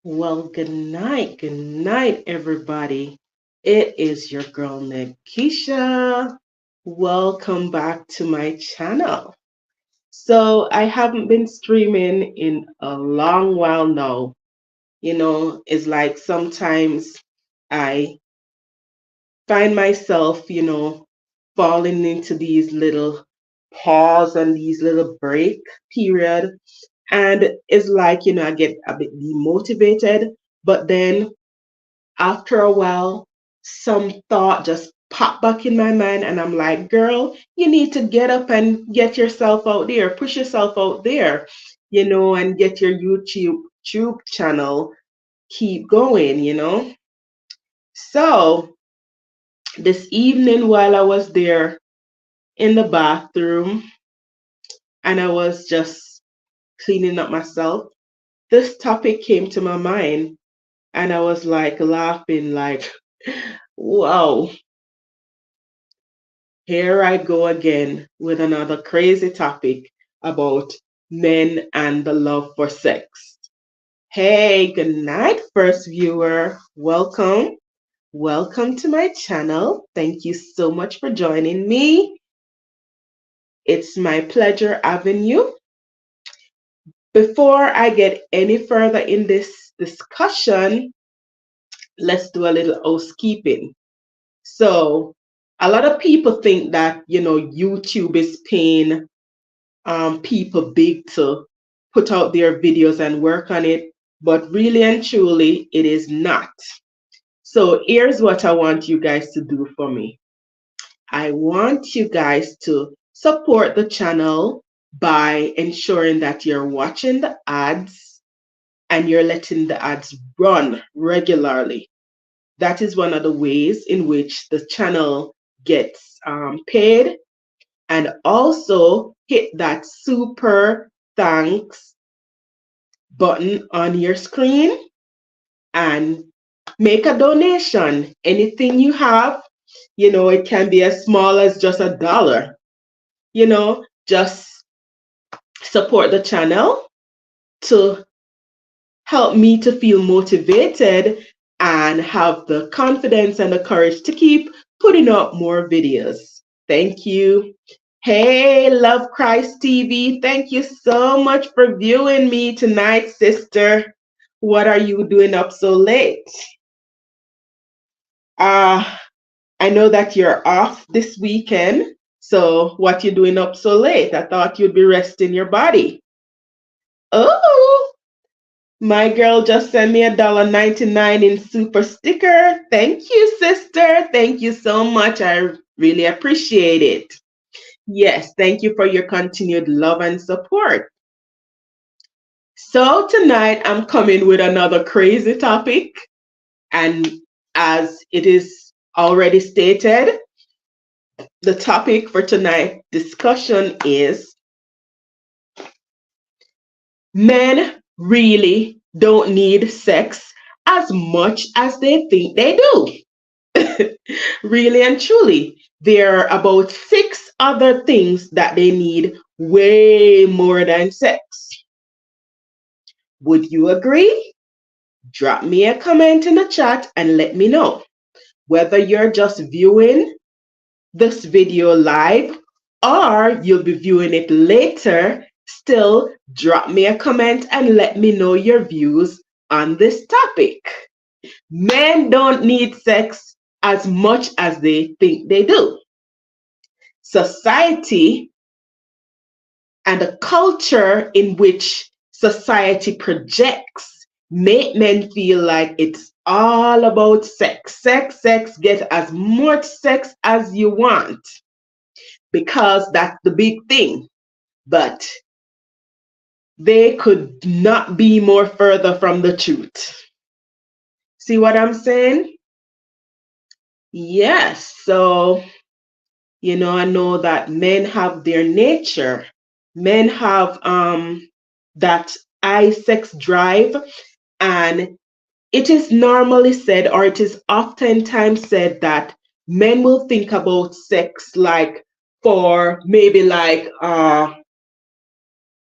Well, good night, everybody. It is your girl, Nikisha. Welcome back to my channel. So, I haven't been streaming in a long while now. It's like sometimes I find myself, falling into these little pause and these little break period. And it's like, I get a bit demotivated, but then after a while, some thought just popped back in my mind, and I'm like, girl, you need to get up and get yourself out there, push yourself out there, and get your YouTube channel, keep going. So this evening, while I was there in the bathroom and I was just cleaning up myself, this topic came to my mind, and I was like laughing, like, wow, here I go again with another crazy topic about men and the love for sex. Hey, good night, first viewer. Welcome. Welcome to my channel. Thank you so much for joining me. It's my pleasure having you. Before I get any further in this discussion, let's do a little housekeeping. So, a lot of people think that, YouTube is paying people big to put out their videos and work on it, but really and truly, it is not. So here's what I want you guys to do for me. I want you guys to support the channel by ensuring that you're watching the ads and you're letting the ads run regularly. That is one of the ways in which the channel gets paid. And also hit that super thanks button on your screen and make a donation. Anything you have, it can be as small as just $1. Just support the channel to help me to feel motivated and have the confidence and the courage to keep putting up more videos. Thank you. Hey, Love Christ TV, thank you so much for viewing me tonight, sister. What are you doing up so late? Uh, I know that you're off this weekend, so what you doing up so late? I thought you'd be resting your body. Oh, my girl just sent me $1.99 in super sticker. Thank you, sister. Thank you so much. I really appreciate it. Yes, thank you for your continued love and support. So tonight I'm coming with another crazy topic, and as it is already stated, the topic for tonight's discussion is men really don't need sex as much as they think they do. Really and truly, there are about 6 other things that they need way more than sex. Would you agree? Drop me a comment in the chat and let me know whether you're just viewing this video live or you'll be viewing it later. Still, drop me a comment and let me know your views on this topic. Men don't need sex as much as they think they do. Society and the culture in which society projects make men feel like it's all about sex. Sex, get as much sex as you want because that's the big thing. But they could not be more further from the truth. See what I'm saying? Yes. So, I know that men have their nature. Men have that high sex drive, and it is normally said, or it is oftentimes said, that men will think about sex like for maybe like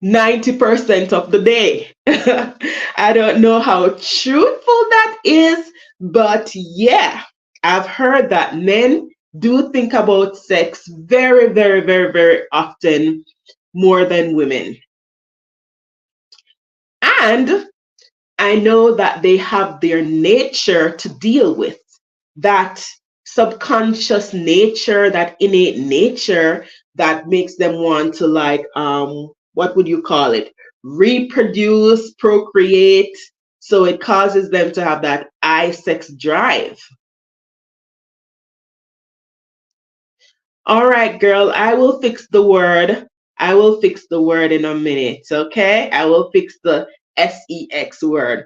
90% of the day. I don't know how truthful that is, but yeah, I've heard that men do think about sex very, very, very, very often more than women. And I know that they have their nature to deal with, that subconscious nature, that innate nature that makes them want to, like, what would you call it? Reproduce, procreate. So it causes them to have that I sex drive. All right, girl, I will fix the word. I will fix the word in a minute, okay? I will fix the sex word.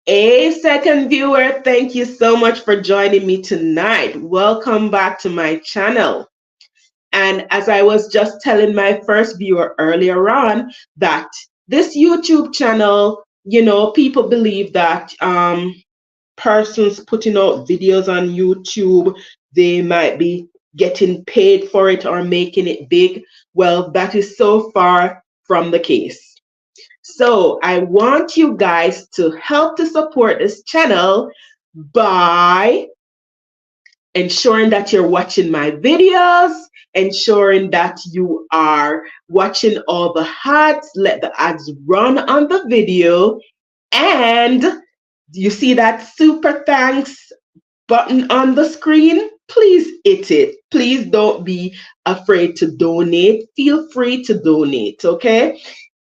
A second viewer, thank you so much for joining me tonight. Welcome back to my channel. And as I was just telling my first viewer earlier on, that this YouTube channel, people believe that persons putting out videos on YouTube, they might be getting paid for it or making it big. Well, that is so far from the case. So I want you guys to help to support this channel by ensuring that you're watching my videos, ensuring that you are watching all the ads, let the ads run on the video, and you see that super thanks button on the screen? Please hit it. Please don't be afraid to donate. Feel free to donate, okay?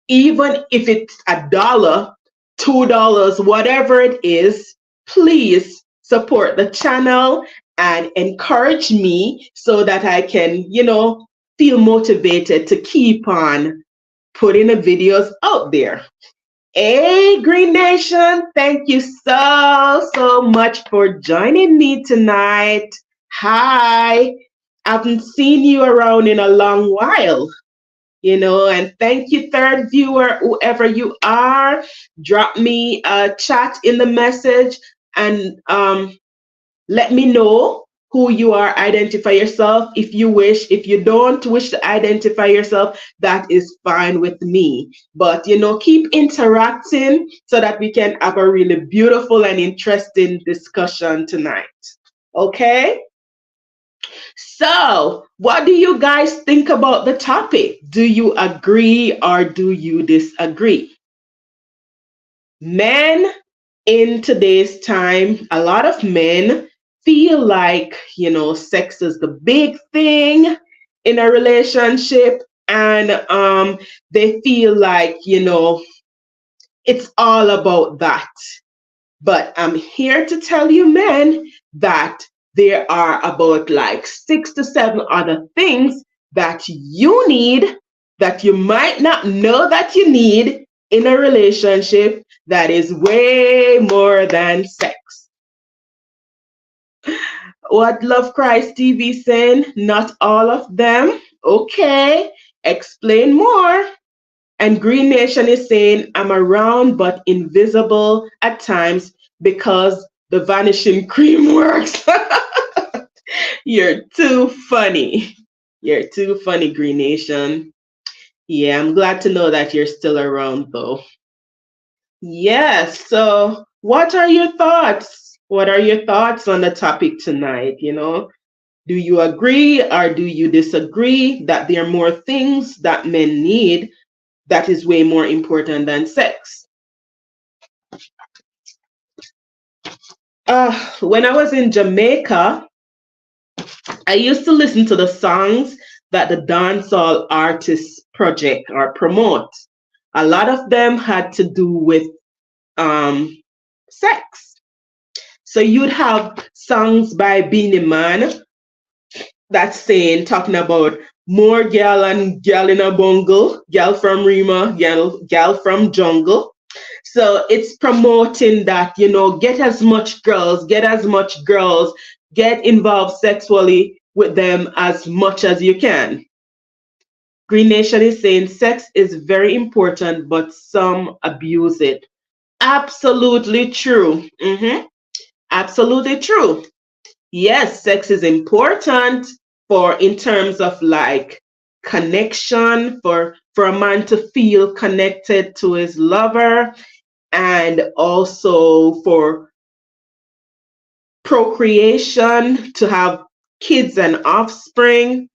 Even if it's $1, $2, whatever it is, please support the channel and encourage me so that I can, feel motivated to keep on putting the videos out there. Hey, Green Nation, thank you so much for joining me tonight. Hi, I haven't seen you around in a long while. And thank you, third viewer, whoever you are. Drop me a chat in the message and let me know who you are. Identify yourself if you wish. If you don't wish to identify yourself, that is fine with me. But, keep interacting so that we can have a really beautiful and interesting discussion tonight. Okay? So, what do you guys think about the topic? Do you agree or do you disagree? Men in today's time, a lot of men feel like, sex is the big thing in a relationship, and they feel like, it's all about that. But I'm here to tell you, men, that there are about like 6 to 7 other things that you need, that you might not know that you need in a relationship, that is way more than sex. What Love Christ TV saying? Not all of them. Okay, explain more. And Green Nation is saying, I'm around but invisible at times because the vanishing cream works. You're too funny. You're too funny, Green Nation. Yeah, I'm glad to know that you're still around though. Yes, so what are your thoughts? What are your thoughts on the topic tonight? Do you agree or do you disagree that there are more things that men need that is way more important than sex? When I was in Jamaica, I used to listen to the songs that the dancehall artists project or promote. A lot of them had to do with sex. So you'd have songs by Beenie Man that's talking about more gal and gal in a bungle, gal from Rima, gal from jungle. So it's promoting that, get as much girls, get involved sexually with them as much as you can. Green Nation is saying sex is very important, but some abuse it. Absolutely true. Absolutely true. Yes, sex is important in terms of like connection, for for a man to feel connected to his lover, and also for procreation, to have kids and offspring.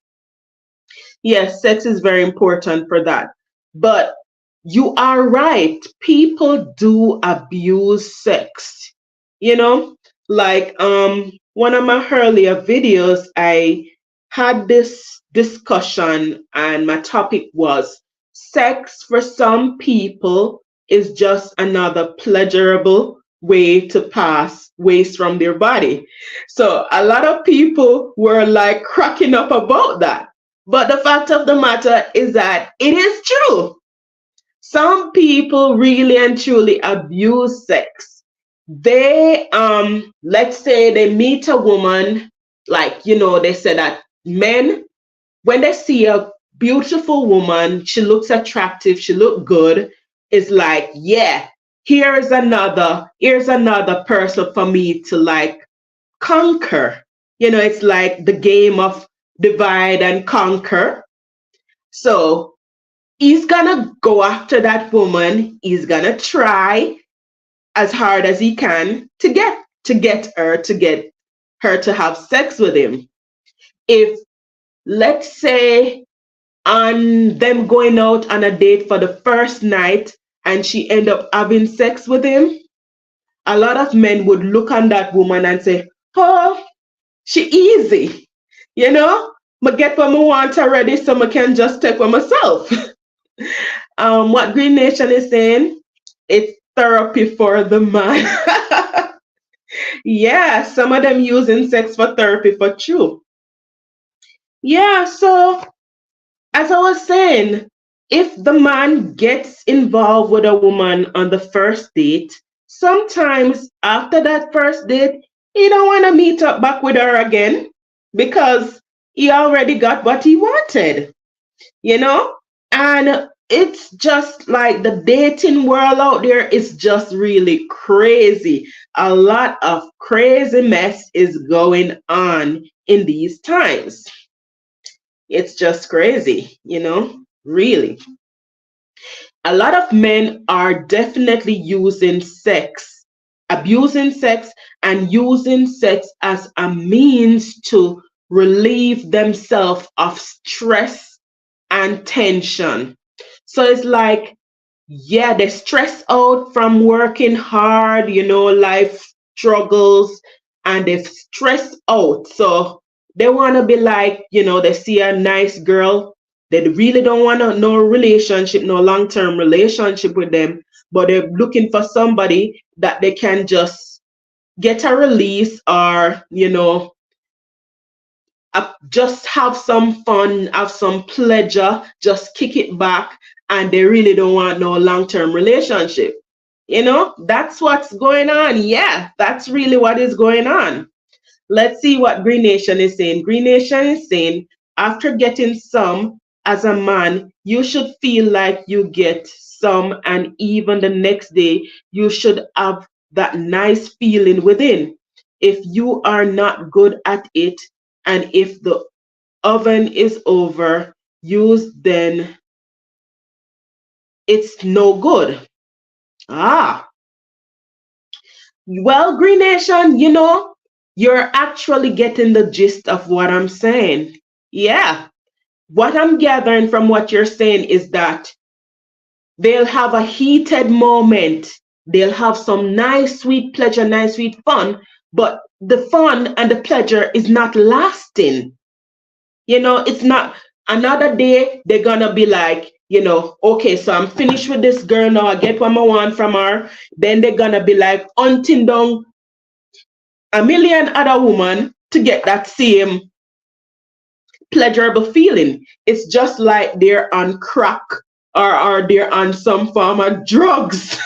Yes, sex is very important for that. But you are right. People do abuse sex. You know, like one of my earlier videos, I had this discussion and my topic was sex for some people is just another pleasurable way to pass waste from their body. So a lot of people were like cracking up about that, but the fact of the matter is that it is true. Some people really and truly abuse sex. They, let's say they meet a woman, like, they say that men, when they see a beautiful woman, she looks attractive, she look good, it's like, yeah, here's another person for me to like conquer. It's like the game of divide and conquer. So he's gonna go after that woman. He's gonna try as hard as he can to get her to have sex with him. If, let's say, on them going out on a date for the first night and she end up having sex with him, a lot of men would look on that woman and say, oh, she easy, I get what I want already, so I can just take for myself. What Green Nation is saying, it's therapy for the man. Yeah, some of them using sex for therapy for true. Yeah, so as I was saying, if the man gets involved with a woman on the first date, sometimes after that first date, he don't want to meet up back with her again because he already got what he wanted, you know? And it's just like the dating world out there is just really crazy. A lot of crazy mess is going on in these times. It's just crazy, really. A lot of men are definitely using sex, abusing sex, and using sex as a means to relieve themselves of stress and tension. So it's like, yeah, they're stressed out from working hard, life struggles, and they're stressed out. So they want to be like, they see a nice girl. They really don't want no relationship, no long-term relationship with them, but they're looking for somebody that they can just get a release, or, just have some fun, have some pleasure, just kick it back, and they really don't want no long-term relationship. That's what's going on. Yeah, that's really what is going on. Let's see what Green Nation is saying. Green Nation is saying, after getting some as a man, you should feel like you get some, and even the next day, you should have that nice feeling within. If you are not good at it, and if the oven is over use, then it's no good. Well, Green Nation, you're actually getting the gist of what I'm saying. Yeah, what I'm gathering from what you're saying is that they'll have a heated moment, they'll have some nice sweet pleasure, nice sweet fun, but the fun and the pleasure is not lasting. It's not. Another day they're gonna be like, okay, so I'm finished with this girl now, I get what I want from her. Then they're gonna be like hunting down a million other women to get that same pleasurable feeling. It's just like they're on crack, or they're on some form of drugs.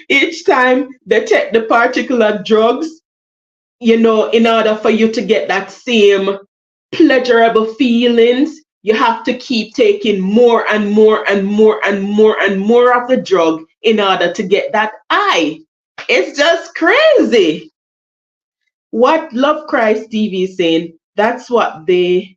Each time they take the particular drugs, in order for you to get that same pleasurable feelings, you have to keep taking more and more and more and more and more of the drug in order to get that high. It's just crazy. What Love Christ TV is saying, that's what they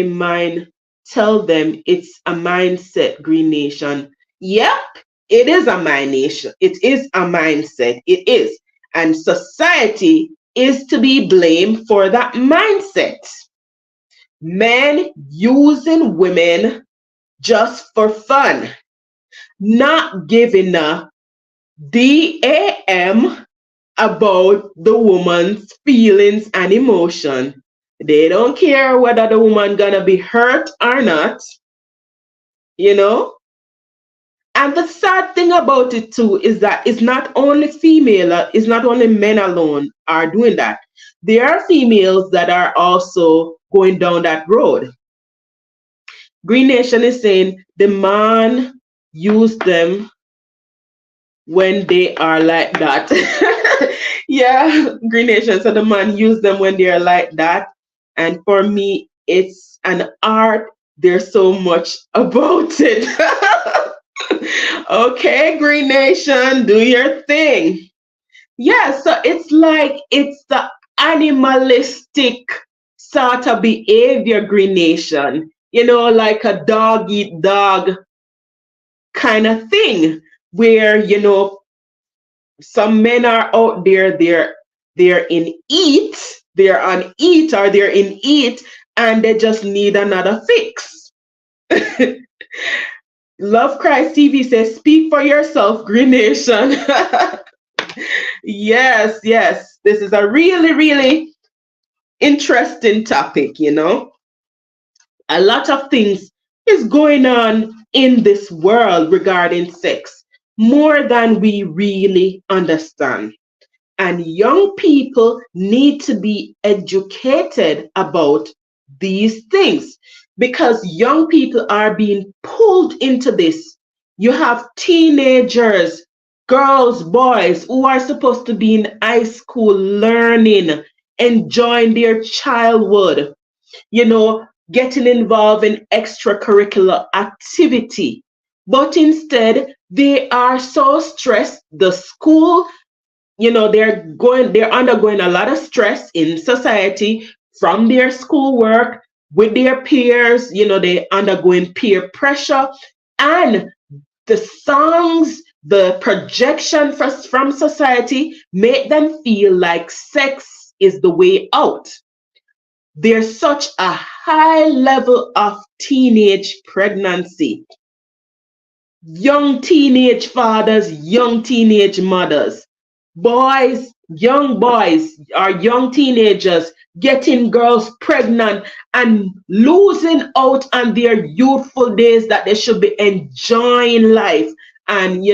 mind tell them it's a mindset, Green Nation. Yep, it is a mind nation. It is a mindset. It is. And society is to be blamed for that mindset. Men using women just for fun, not giving a damn about the woman's feelings and emotion. They don't care whether the woman gonna be hurt or not, you know. And the sad thing about it too is that it's not only it's not only men alone are doing that. There are females that are also going down that road. Green Nation is saying the man use them when they are like that. Yeah, Green Nation. So the man use them when they are like that. And for me, it's an art. There's so much about it. Okay, Green Nation, do your thing. Yeah, so it's like it's the animalistic sort of behavior, Green Nation. You know, like a dog eat dog kind of thing, where some men are out there, they're in eat, they're on eat, or they're in eat, and they just need another fix. Love Christ TV says, speak for yourself, Green Nation. Yes, yes. This is a really, really interesting topic, A lot of things is going on in this world regarding sex, more than we really understand. And young people need to be educated about these things because young people are being pulled into this. You have teenagers, girls, boys who are supposed to be in high school learning, enjoying their childhood, getting involved in extracurricular activity. But instead, they are so stressed. The school, they're undergoing a lot of stress in society from their schoolwork with their peers. They undergoing peer pressure, and the songs, the projection from society make them feel like sex is the way out. There's such a high level of teenage pregnancy, young teenage fathers, young teenage mothers, young boys or young teenagers getting girls pregnant and losing out on their youthful days that they should be enjoying life and,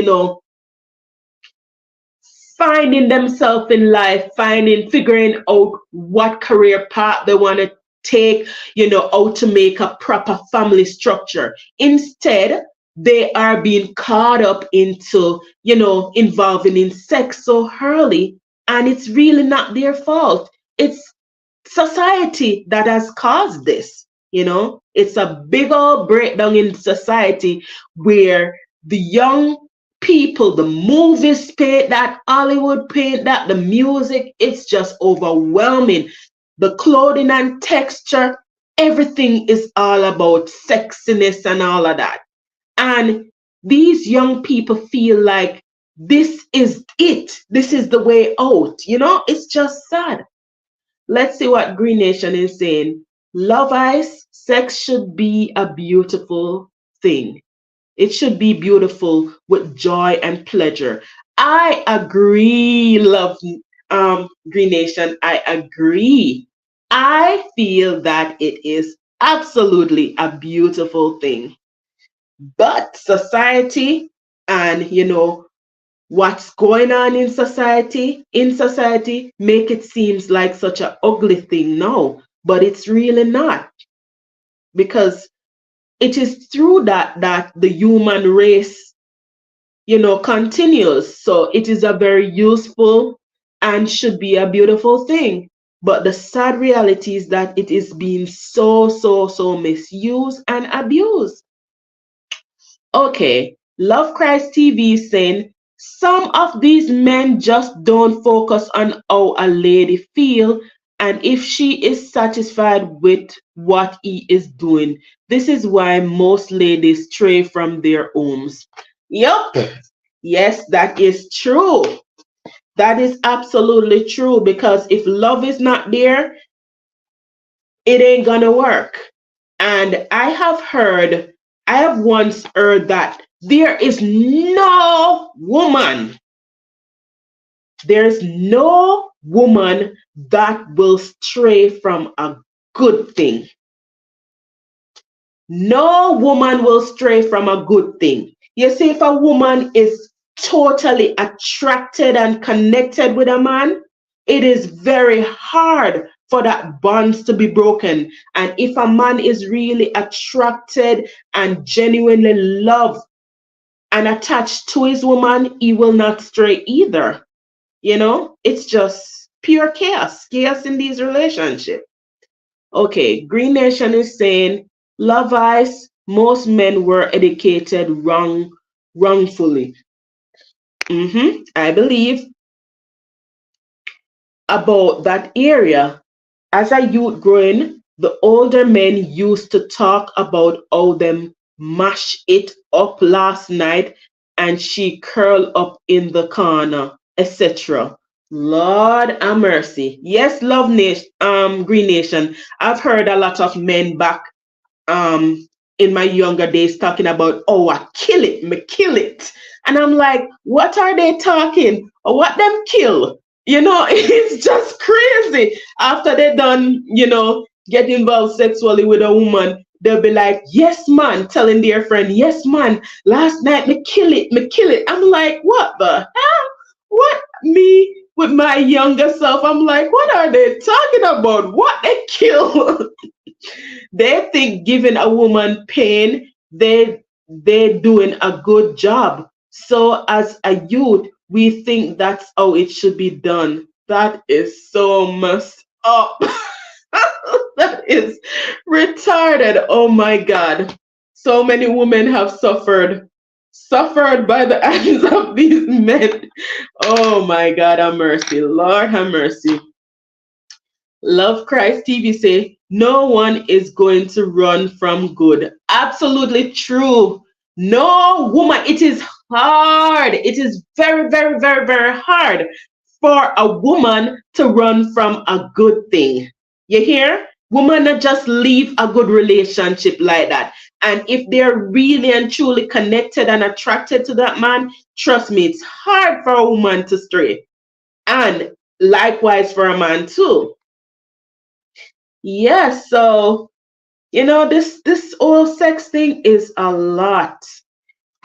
finding themselves in life, figuring out what career path they want to take, how to make a proper family structure. Instead, they are being caught up into, involving in sex so early, and it's really not their fault. It's society that has caused this. It's a big old breakdown in society where the young people, the movies paint that, Hollywood paint that, the music, it's just overwhelming. The clothing and texture, everything is all about sexiness and all of that. And these young people feel like this is it. This is the way out. It's just sad. Let's see what Green Nation is saying. Love Ice, sex should be a beautiful thing. It should be beautiful with joy and pleasure. I agree, Green Nation. I agree. I feel that it is absolutely a beautiful thing. But society and what's going on in society make it seems like such an ugly thing now, but it's really not, because it is through that the human race continues. So it is a very useful and should be a beautiful thing, but the sad reality is that it is being so misused and abused. Okay, Love Christ TV is saying some of these men just don't focus on how a lady feel And if she is satisfied with what he is doing, this is why most ladies stray from their homes. Yup. Yes, that is true. That is absolutely true, because if love is not there, it ain't gonna work. And I have once heard that there is no woman, there's no woman that will stray from a good thing. No woman will stray from a good thing. You see, if a woman is totally attracted and connected with a man, it is very hard for that bonds to be broken. And if a man is really attracted and genuinely love and attached to his woman, he will not stray either. It's just pure chaos, chaos in these relationships. Okay, Green Nation is saying, Love Ice, most men were educated wrongfully. I believe about that area. As a youth growing, the older men used to talk about how them mash it up last night and she curled up in the corner, etc. Lord have mercy. Yes, Love Nation, Green Nation. I've heard a lot of men back um in my younger days talking about, oh, I kill it, me kill it. And I'm like, what are they talking? Or what them kill? It's just crazy. After they done, get involved sexually with a woman, they'll be like, yes, man, telling their friend, yes, man, last night me kill it, me kill it. I'm like, what the hell? What? Me with my younger self, I'm like, what are they talking about? What they kill? They think giving a woman pain, they're doing a good job. So as a youth, we think that's how it should be done. That is so messed up. That is retarded. Oh my God. So many women have suffered by the hands of these men. Oh my God, have mercy. Lord have mercy. Love Christ TV say, no one is going to run from good. Absolutely true. No woman, it is hard. It is very, very, very, very hard for a woman to run from a good thing. You hear? Women not just leave a good relationship like that. And if they're really and truly connected and attracted to that man, trust me, it's hard for a woman to stray. And likewise for a man too. Yes, so this whole sex thing is a lot.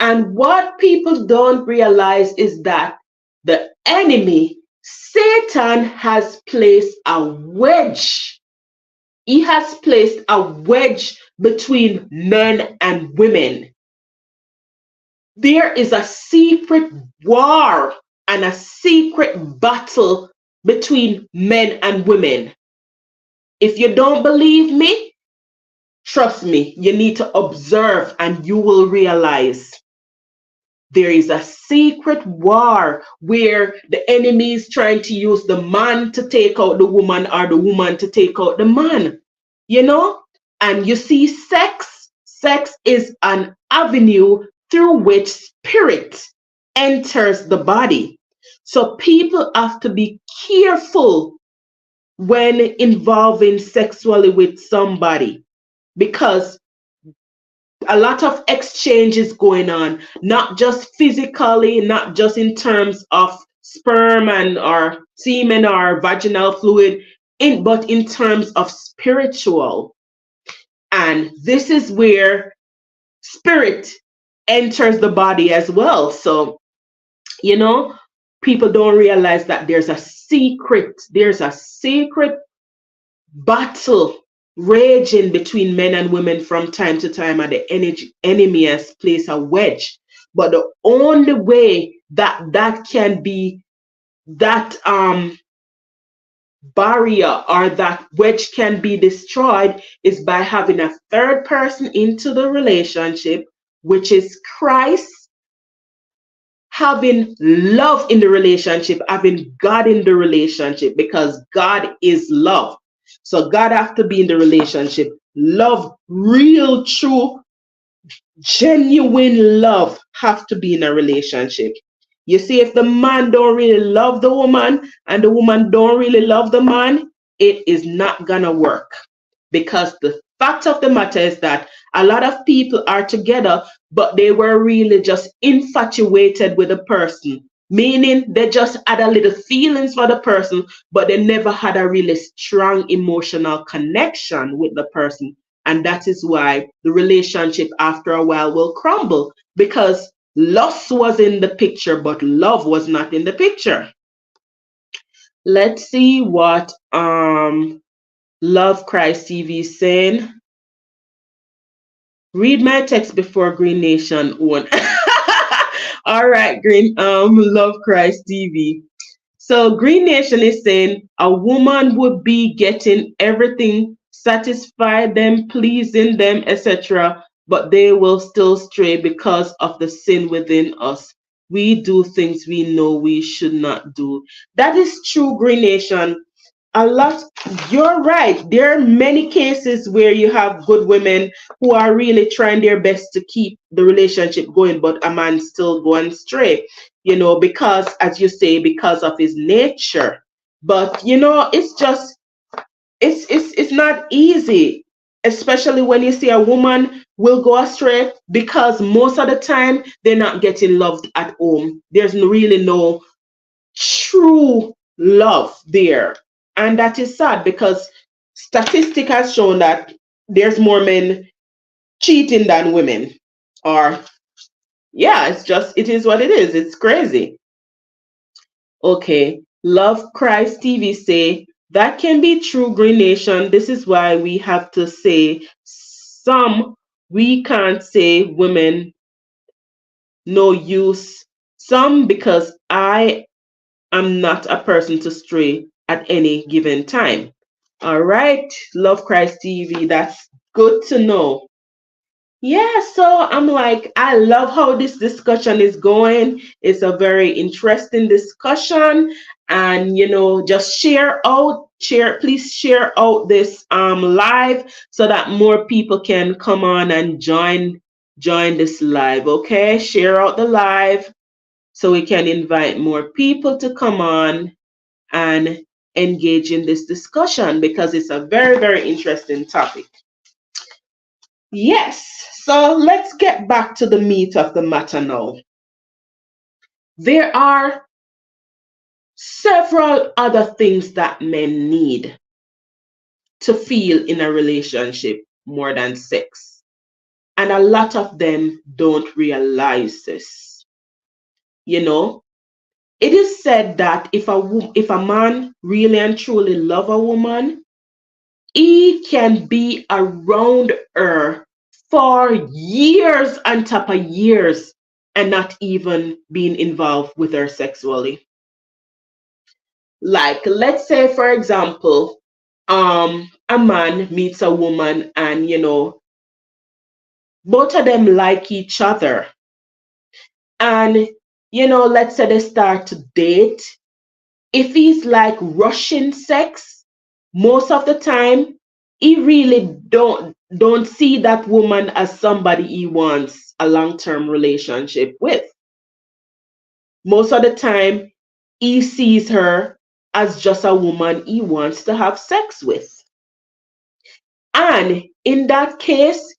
And what people don't realize is that the enemy, Satan, has placed a wedge. He has placed a wedge between men and women. There is a secret war and a secret battle between men and women. If you don't believe me, trust me, you need to observe and you will realize there is a secret war where the enemy is trying to use the man to take out the woman or the woman to take out the man. And you see, sex is an avenue through which spirit enters the body. So people have to be careful when involving sexually with somebody, because a lot of exchange is going on, not just physically, not just in terms of sperm and or semen or vaginal fluid, but in terms of spiritual. And this is where spirit enters the body as well. So, people don't realize that there's a secret battle raging between men and women from time to time, and the enemy has placed a wedge. But the only way that can be, that barrier or that wedge can be destroyed, is by having a third person into the relationship, which is Christ, having love in the relationship, having God in the relationship, because God is love. So God have to be in the relationship. Love, real, true, genuine love have to be in a relationship. You see, if the man don't really love the woman and the woman don't really love the man, it is not gonna work. Because the fact of the matter is that a lot of people are together, but they were really just infatuated with the person. Meaning they just had a little feelings for the person, but they never had a really strong emotional connection with the person. And that is why the relationship after a while will crumble, because lust was in the picture, but love was not in the picture. Let's see what Love Christ TV is saying. Read my text before Green Nation one. All right, Green Love Christ TV. So Green Nation is saying a woman would be getting everything, satisfy them, pleasing them, etc., but they will still stray because of the sin within us. We do things we know we should not do. That is true, Green Nation. A lot, you're right. There are many cases where you have good women who are really trying their best to keep the relationship going, but a man still going astray, because, as you say, because of his nature. But it's just, it's not easy, especially when you see a woman will go astray, because most of the time they're not getting loved at home. There's really no true love there. And that is sad, because statistic has shown that there's more men cheating than women. Or yeah, it is what it is. It's crazy. Okay. Love Christ TV say that can be true, Green Nation. This is why we have to say some, we can't say women no use some, because I'm not a person to stray at any given time. All right, Love Christ TV, that's good to know. Yeah, so I'm like, I love how this discussion is going. It's a very interesting discussion. And just please share out this live so that more people can come on and join this live. Okay, share out the live so we can invite more people to come on and engage in this discussion, because it's a very, very interesting topic. Yes, so let's get back to the meat of the matter now. There are several other things that men need to feel in a relationship more than sex. And a lot of them don't realize this. It is said that if a man really and truly love a woman, he can be around her for years on top of years and not even being involved with her sexually. Like, let's say, for example, a man meets a woman and, both of them like each other. And, let's say they start to date. If he's like rushing sex, most of the time, he really don't see that woman as somebody he wants a long-term relationship with. Most of the time, he sees her as just a woman he wants to have sex with. And in that case,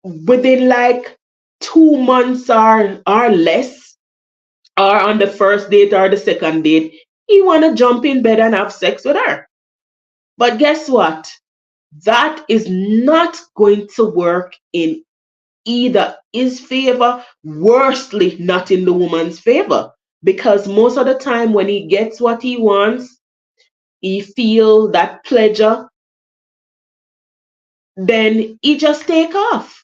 within like 2 months or less, or on the first date or the second date, he want to jump in bed and have sex with her. But guess what? That is not going to work in either his favor, worstly not in the woman's favor. Because most of the time when he gets what he wants, he feel that pleasure, then he just take off.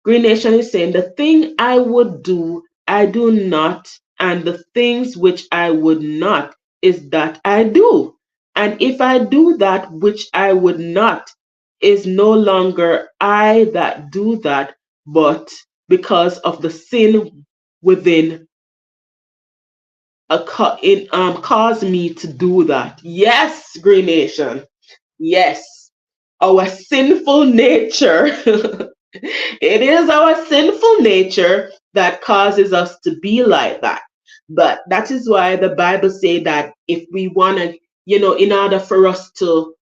Green Nation is saying, the thing I would do, I do not, and the things which I would not is that I do. And if I do that which I would not, is no longer I that do that, but because of the sin within caused me to do that. Yes, Green Nation. Yes, our sinful nature. It is our sinful nature that causes us to be like that. But that is why the Bible say that if we want to, in order for us to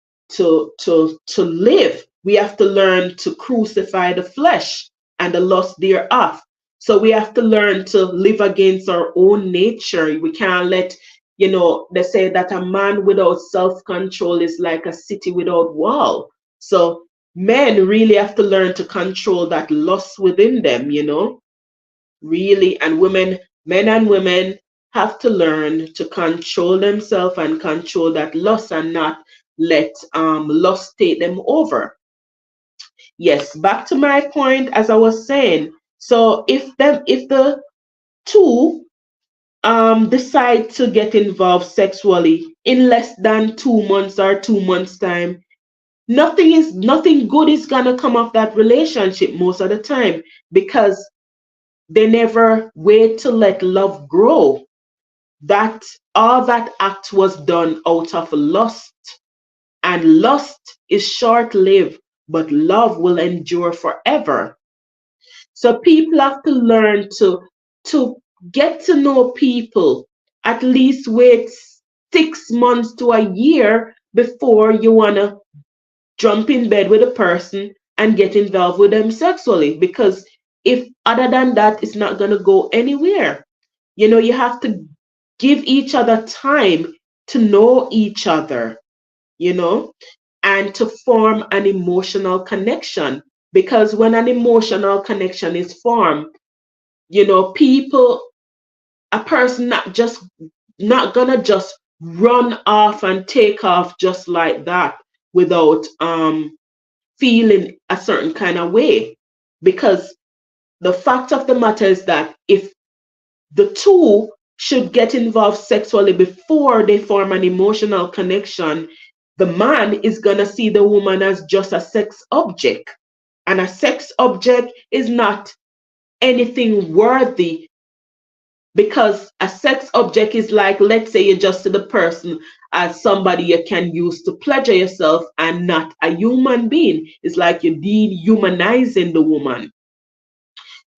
live, we have to learn to crucify the flesh and the lust thereof. So we have to learn to live against our own nature. We can't let, they say that a man without self-control is like a city without wall. So men really have to learn to control that lust within them, really. And women, men and women have to learn to control themselves and control that lust and not let lust take them over. Yes, back to my point as I was saying. So if the two decide to get involved sexually in less than 2 months or 2 months time, nothing good is gonna come of that relationship most of the time, because they never wait to let love grow. That all that act was done out of lust, and lust is short lived, but love will endure forever. So people have to learn to get to know people. At least wait 6 months to a year before you wanna jump in bed with a person and get involved with them sexually, because if other than that, it's not gonna go anywhere. You have to give each other time to know each other, you know, and to form an emotional connection. Because when an emotional connection is formed, people, a person not gonna just run off and take off just like that without feeling a certain kind of way. Because the fact of the matter is that if the two should get involved sexually before they form an emotional connection, the man is going to see the woman as just a sex object. And a sex object is not anything worthy, because a sex object is like, let's say you just see the person as somebody you can use to pleasure yourself and not a human being. It's like you're dehumanizing the woman,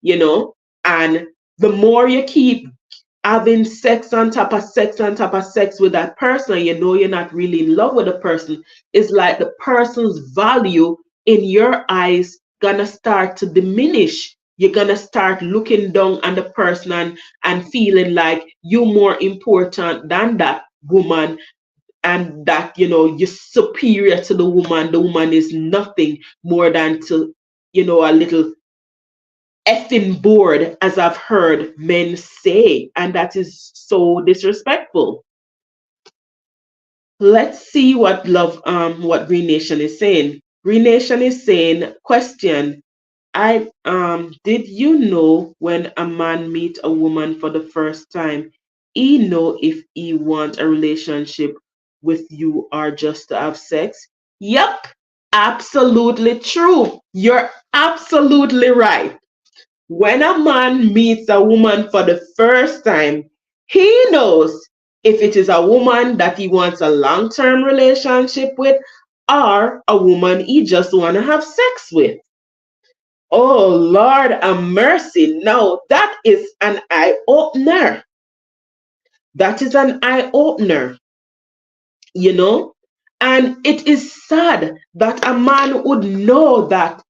you know, and the more you keep having sex on top of sex on top of sex with that person, you're not really in love with the person. It's like the person's value in your eyes gonna start to diminish. You're gonna start looking down on the person and feeling like you're more important than that woman, and that you're superior to the woman. The woman is nothing more than to a little effing bored, as I've heard men say, and that is so disrespectful. Let's see what Green Nation is saying. Green Nation is saying, question, I did you know when a man meet a woman for the first time, he know if he want a relationship with you or just to have sex? Yep, absolutely true. You're absolutely right. When a man meets a woman for the first time, he knows if it is a woman that he wants a long-term relationship with, or a woman he just want to have sex with. Oh, Lord have mercy. Now, that is an eye opener. That is an eye opener, you know? And it is sad that a man would know that,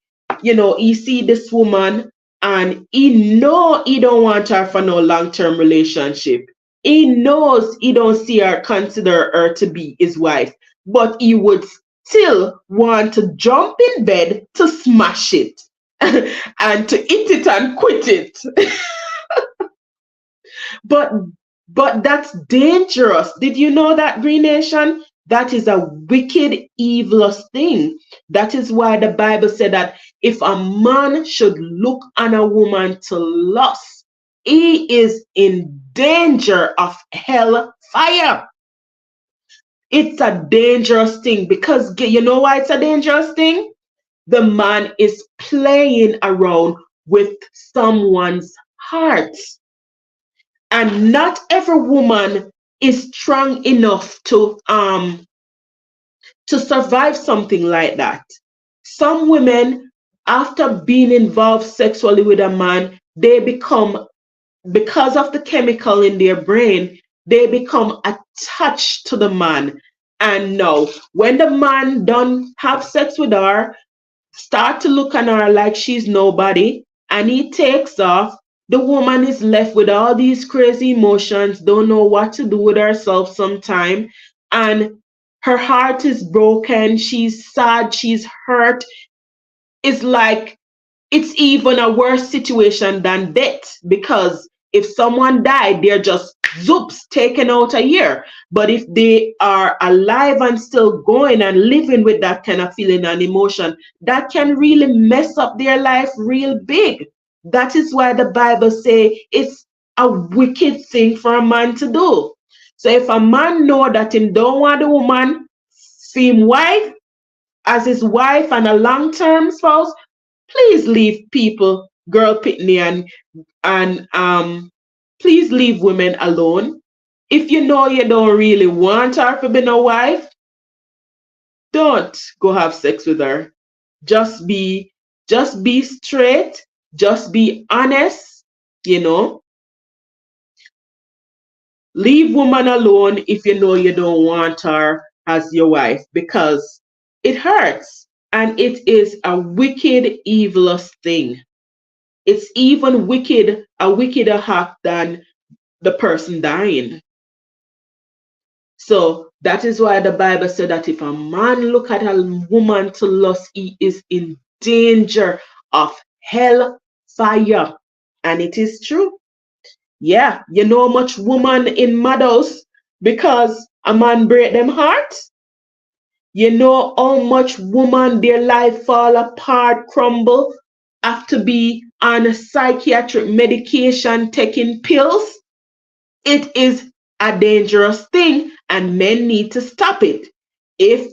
he see this woman and he know he don't want her for no long-term relationship. He knows he don't see her, consider her to be his wife, but he would still want to jump in bed to smash it and to eat it and quit it. But that's dangerous. Did you know that, Green Nation? That is a wicked, evilous thing. That is why the Bible said that if a man should look on a woman to lust, he is in danger of hell fire. It's a dangerous thing, because you know why it's a dangerous thing? The man is playing around with someone's heart. And not every woman is strong enough to survive something like that. Some women, after being involved sexually with a man, they become, because of the chemical in their brain, they become attached to the man. And no, when the man done have sex with her, start to look on her like she's nobody, and he takes off, the woman is left with all these crazy emotions, don't know what to do with herself sometime, and her heart is broken, she's sad, she's hurt. It's like it's even a worse situation than death, because if someone died, they're just zoops taken out a year. But if they are alive and still going and living with that kind of feeling and emotion, that can really mess up their life real big. That is why the Bible say it's a wicked thing for a man to do. So if a man know that him don't want a woman see him wife as his wife and a long-term spouse, please leave people, girl pitney, and please leave women alone. If you know you don't really want her to be no wife, don't go have sex with her. Just be just be straight, just be honest, you know. Leave woman alone if you know you don't want her as your wife, because it hurts and it is a wicked, evilous thing. It's even wicked, a wickeder act than the person dying. So that is why the Bible said that if a man look at a woman to lust, he is in danger of hell fire. And it is true. Yeah, you know much woman in madhouse because a man break them heart. You know how much woman their life fall apart, crumble, have to be on a psychiatric medication, taking pills. It is a dangerous thing and men need to stop it. If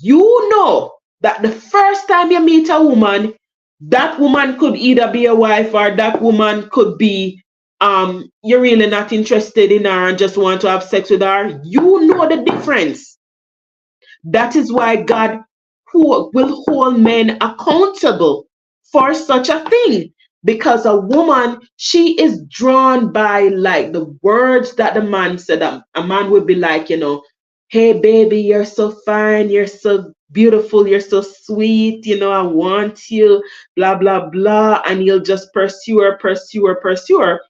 you know that the first time you meet a woman, that woman could either be a wife or that woman could be you're really not interested in her and just want to have sex with her, you know the difference. That is why God will hold men accountable for such a thing. Because a woman, she is drawn by like the words that the man said. A man would be like, hey baby, you're so fine, you're so beautiful, you're so sweet, I want you, blah, blah, blah. And he'll just pursue her, pursue her, pursue her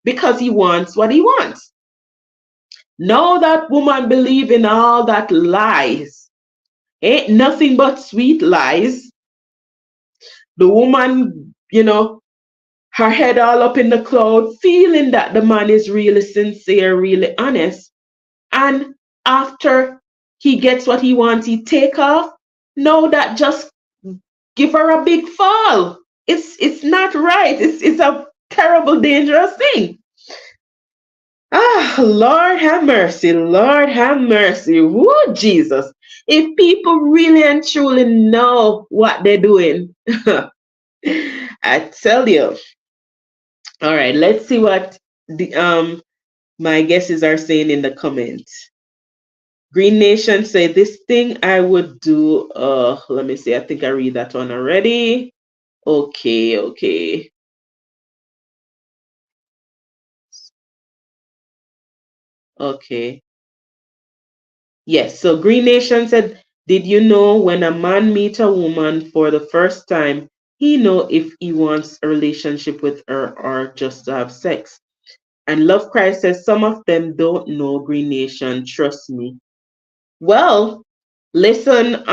because he wants what he wants. Now that woman believe in all that lies. Ain't nothing but sweet lies. The woman, her head all up in the cloud, feeling that the man is really sincere, really honest. And after he gets what he wants, he take off. No, that just give her a big fall. It's not right. It's a terrible, dangerous thing. Ah, Lord have mercy, Lord have mercy. Woo, Jesus. If people really and truly know what they're doing, I tell you. All right, let's see what the my guesses are saying in the comments. Green Nation say this thing I would do. Let me see. I think I read that one already. Okay, okay. Okay. Yes, so Green Nation said, did you know when a man meet a woman for the first time, he know if he wants a relationship with her or just to have sex? And Love Christ says, some of them don't know, Green Nation, trust me. Well, listen,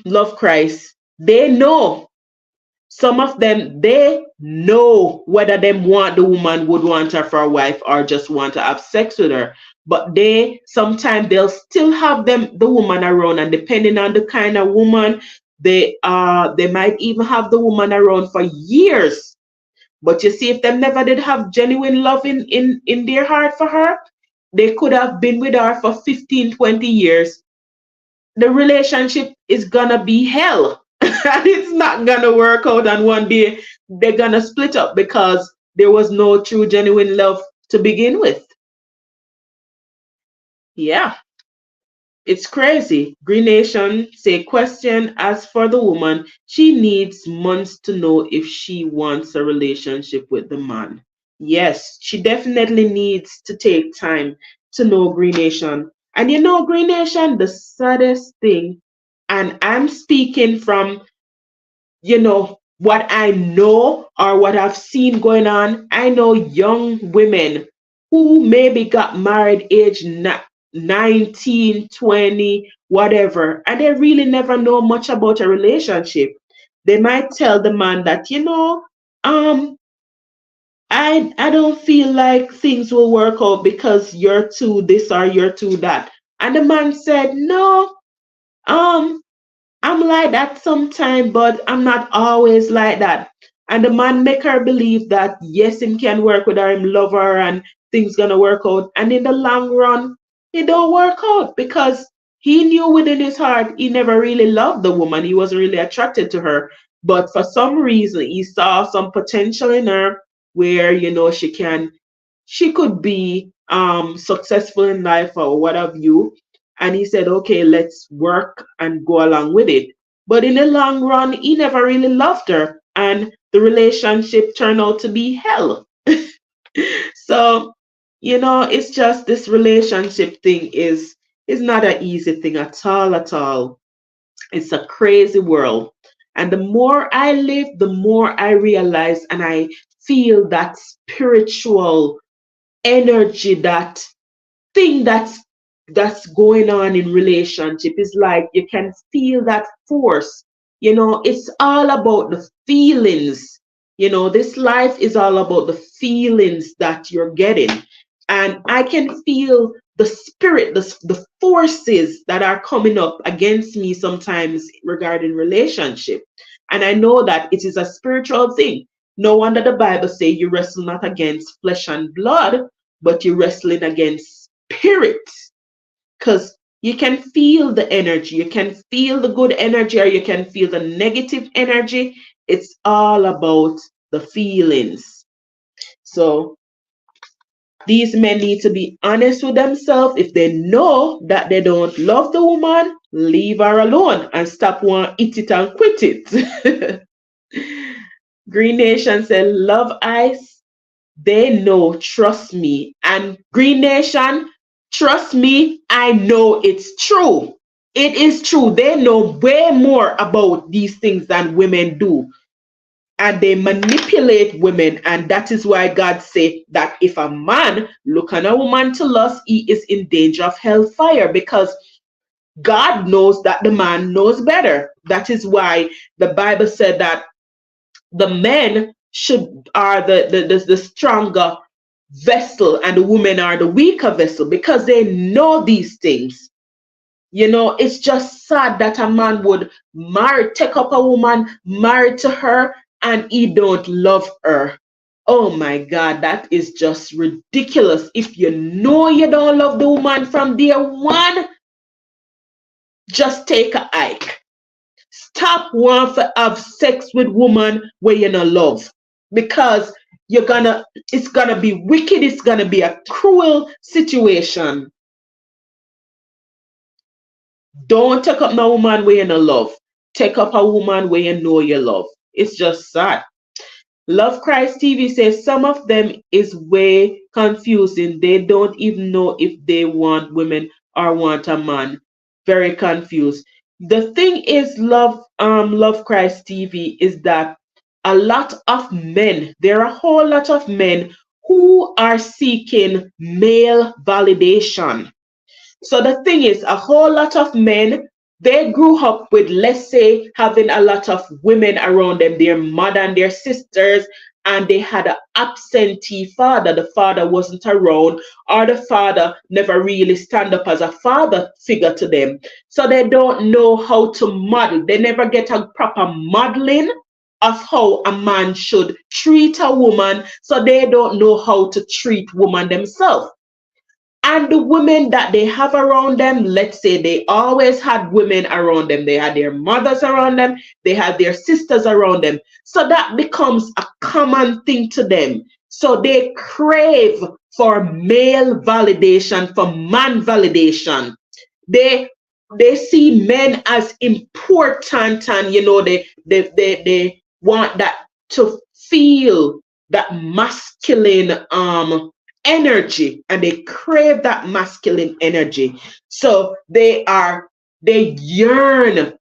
Love Christ, they know. Some of them, they know whether they want the woman would want her for a wife or just want to have sex with her. But they sometimes they'll still have the woman around, and depending on the kind of woman, they might even have the woman around for years. But you see, if they never did have genuine love in their heart for her, they could have been with her for 15, 20 years. The relationship is gonna be hell. And it's not gonna work out, and one day they're gonna split up because there was no true genuine love to begin with. Yeah. It's crazy. Green Nation say question as for the woman, she needs months to know if she wants a relationship with the man. Yes, she definitely needs to take time to know Green Nation. And you know, Green Nation, the saddest thing, and I'm speaking from, what I know or what I've seen going on. I know young women who maybe got married age 19, 20, whatever, and they really never know much about a relationship. They might tell the man that, um, I don't feel like things will work out because you're too this or you're too that. And the man said, no, um, I'm like that sometimes, but I'm not always like that. And the man make her believe that yes, him can work with her, him love her, and things gonna work out. And in the long run, it don't work out because he knew within his heart he never really loved the woman. He wasn't really attracted to her. But for some reason, he saw some potential in her where she could be successful in life or what have you. And he said, okay, let's work and go along with it. But in the long run, he never really loved her. And the relationship turned out to be hell. So, it's just this relationship thing is not an easy thing at all. It's a crazy world. And the more I live, the more I realize and I feel that spiritual energy, that thing that's going on in relationship. Is like you can feel that force. It's all about the feelings. This life is all about the feelings that you're getting. And I can feel the spirit, the forces that are coming up against me sometimes regarding relationship. And I know that it is a spiritual thing. No wonder the Bible say you wrestle not against flesh and blood, but you're wrestling against spirit. Because you can feel the energy, you can feel the good energy, or you can feel the negative energy. It's all about the feelings. So these men need to be honest with themselves. If they know that they don't love the woman, leave her alone and stop one eat it and quit it. Green Nation said, love ice. They know, trust me. And Green Nation, trust me, I know it's true. It is true. They know way more about these things than women do. And they manipulate women. And that is why God said that if a man look on a woman to lust, he is in danger of hellfire, because God knows that the man knows better. That is why the Bible said that the men are the stronger vessel and the women are the weaker vessel, because they know these things. It's just sad that a man would take up a woman, marry to her, and he don't love her. Oh my God, that is just ridiculous. If you know you don't love the woman from day one, just take a hike. Stop wanting to have sex with woman where you not love, because it's gonna be wicked. It's gonna be a cruel situation. Don't take up no woman where you not love. Take up a woman where you know you love. It's just sad. Love Christ TV says some of them is way confusing. They don't even know if they want women or want a man. Very confused. The thing is, Love Christ TV, is that a lot of men, there are a whole lot of men who are seeking male validation. So the thing is, a whole lot of men, they grew up with, let's say, having a lot of women around them, their mother and their sisters, and they had an absentee father. The father wasn't around, or the father never really stand up as a father figure to them. So they don't know how to model. They never get a proper modeling of how a man should treat a woman, so they don't know how to treat woman themselves. And the women that they have around them, let's say they always had women around them. They had their mothers around them. They had their sisters around them. So that becomes a common thing to them. So they crave for male validation, for man validation. They they see men as important, and they want that to feel that masculine energy, and they crave that masculine energy. So they yearn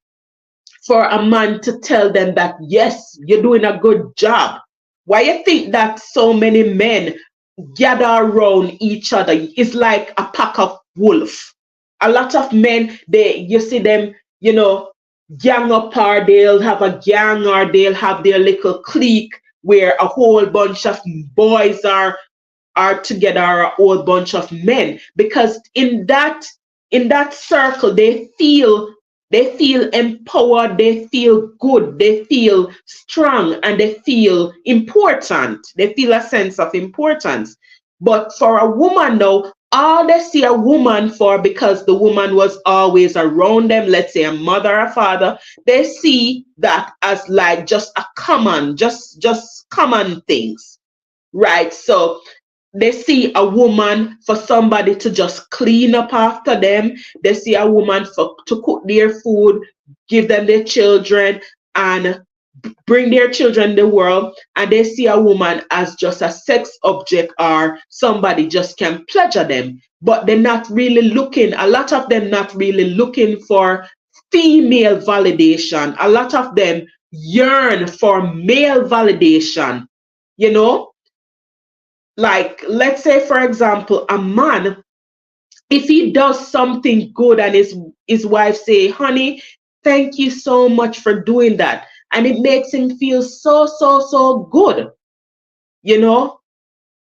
for a man to tell them that yes, you're doing a good job. Why you think that so many men gather around each other? It's like a pack of wolves. A lot of men, they you see them, gang up, or they'll have a gang, or they'll have their little clique where a whole bunch of boys are together, a whole bunch of men, because in that circle they feel empowered, they feel good, they feel strong, and they feel important. They feel a sense of importance. But for a woman now, all they see a woman for, because the woman was always around them, let's say a mother or father, they see that as like just a common, just common things, right? So they see a woman for somebody to just clean up after them. They see a woman for to cook their food, give them their children, and bring their children in the world. And they see a woman as just a sex object, or somebody just can pleasure them. But they're not really looking, a lot of them not really looking for female validation. A lot of them yearn for male validation, you know like, let's say for example, a man, if he does something good and his wife say, honey, thank you so much for doing that, and it makes him feel so so so good, you know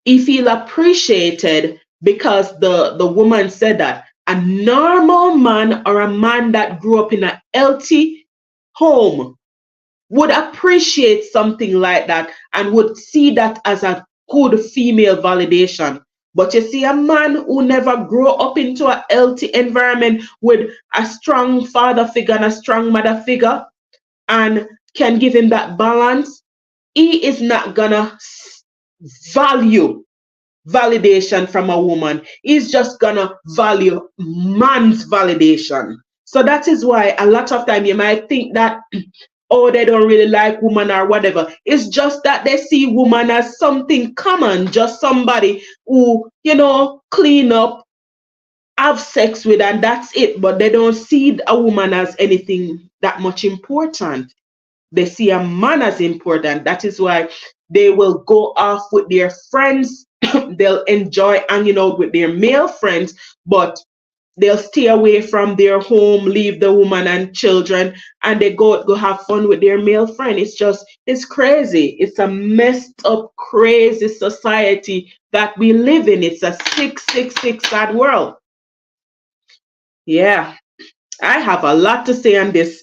he feel appreciated because the woman said that. A normal man, or a man that grew up in a healthy home, would appreciate something like that and would see that as a good female validation. But you see, a man who never grew up into a healthy environment with a strong father figure and a strong mother figure, and can give him that balance, he is not gonna value validation from a woman. He's just gonna value man's validation. So that is why a lot of time you might think that oh, they don't really like woman or whatever. It's just that they see woman as something common, just somebody who, clean up, have sex with, and that's it. But they don't see a woman as anything that much important. They see a man as important. That is why they will go off with their friends. They'll enjoy hanging out with their male friends, but they'll stay away from their home, leave the woman and children, and they go have fun with their male friend. It's crazy. It's a messed up, crazy society that we live in. It's a 666 sad world. Yeah, I have a lot to say on this.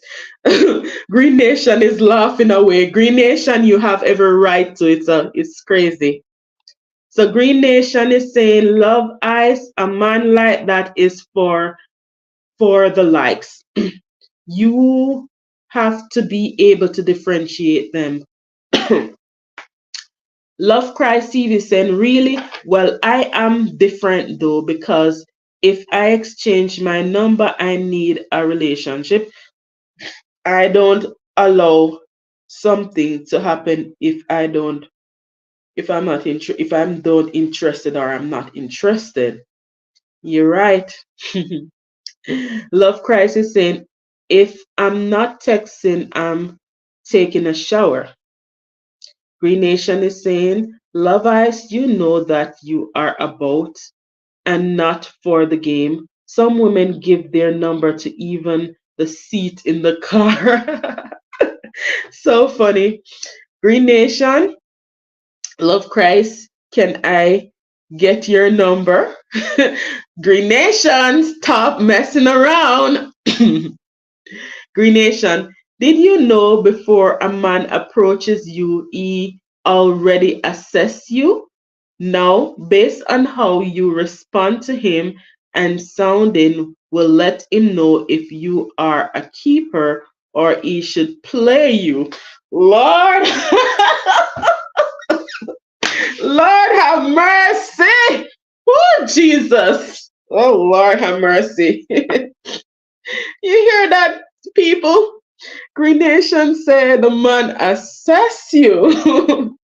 Green Nation is laughing away. Green Nation, you have every right to. It's crazy. So Green Nation is saying, love Ice, a man like that is for the likes. You have to be able to differentiate them. Love Christ TV saying, really? Well, I am different though, because if I exchange my number, I need a relationship. I don't allow something to happen if I'm not if I'm not interested, or I'm not interested. You're right. Love Christ is saying, if I'm not texting, I'm taking a shower. Green Nation is saying, Love Ice, you know that you are about and not for the game. Some women give their number to even the seat in the car. So funny. Green Nation, Love Christ, can I get your number? Green Nation, stop messing around. Green Nation, did you know before a man approaches you, he already assess you? Now, based on how you respond to him and sounding will let him know if you are a keeper or he should play you. Lord, Lord have mercy. Oh, Jesus. Oh, Lord have mercy. You hear that, people? Green Nation said the man assess you.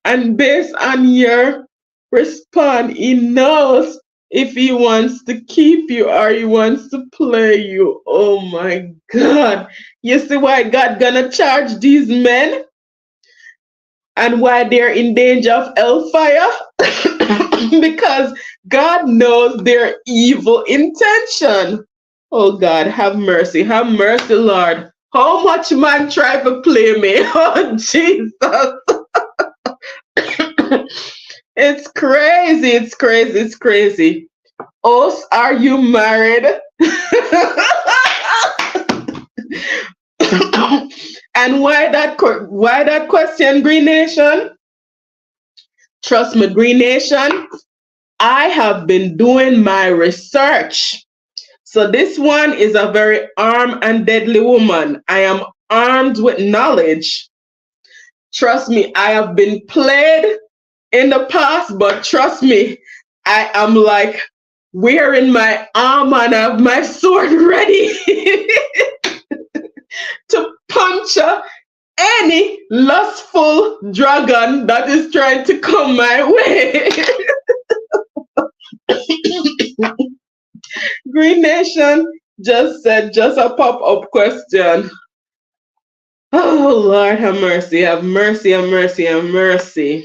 And based on your response, he knows if he wants to keep you or he wants to play you. Oh my God. You see why God gonna charge these men and why they're in danger of hellfire? Because God knows their evil intention. Oh God, have mercy. Have mercy, Lord. How much man try to play me? Oh Jesus. It's crazy. It's crazy. It's crazy. Us, are you married? And why that question, Green Nation? Trust me, Green Nation. I have been doing my research. So this one is a very armed and deadly woman. I am armed with knowledge. Trust me, I have been played in the past, but trust me, I am like wearing my armor and I have my sword ready to punch any lustful dragon that is trying to come my way. Green Nation just said, just a pop-up question. Oh, Lord, have mercy, have mercy, have mercy, have mercy.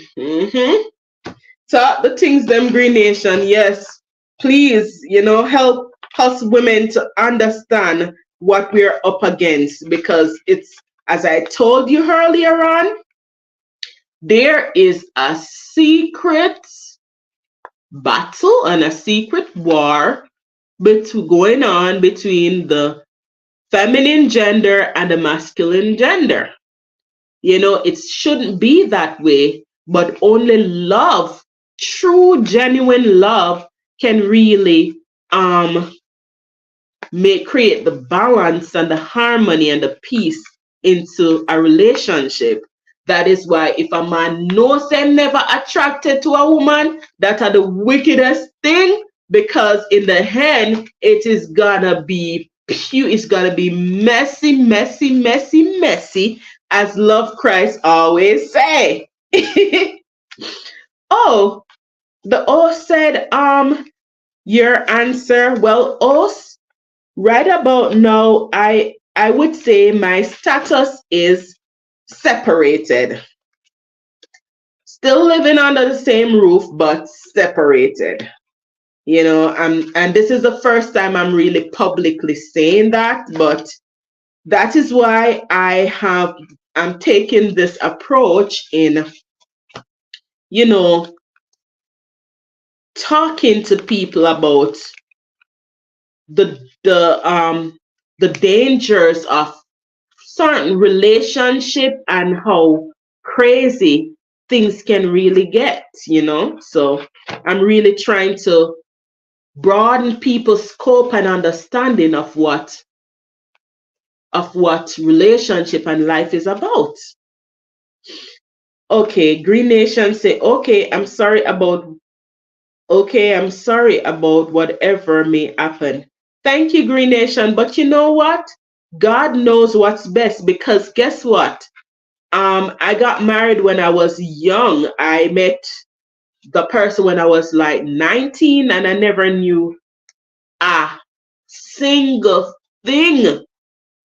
Talk the things, them, Green Nation. Yes, please, help us women to understand what we're up against, because it's, as I told you earlier on, there is a secret battle and a secret war going on between the feminine gender and the masculine gender. It shouldn't be that way, but only love, true, genuine love, can really create the balance and the harmony and the peace into a relationship. That is why if a man knows they're never attracted to a woman, that are the wickedest thing, because in the end it is gonna be it's gonna be messy, messy, messy, messy, as Love Christ always say. Oh, the O said your answer. Well, us right about now, I would say my status is separated. Still living under the same roof, but separated. And this is the first time I'm really publicly saying that, but that is why I'm taking this approach in, talking to people about the dangers of certain relationship and how crazy things can really get. So I'm really trying to broaden people's scope and understanding of what relationship and life is about. Okay, Green Nation say, okay, I'm sorry about whatever may happen. Thank you, Green Nation. But you know what? God knows what's best, because guess what? I got married when I was young. I met the person when I was like 19, and I never knew a single thing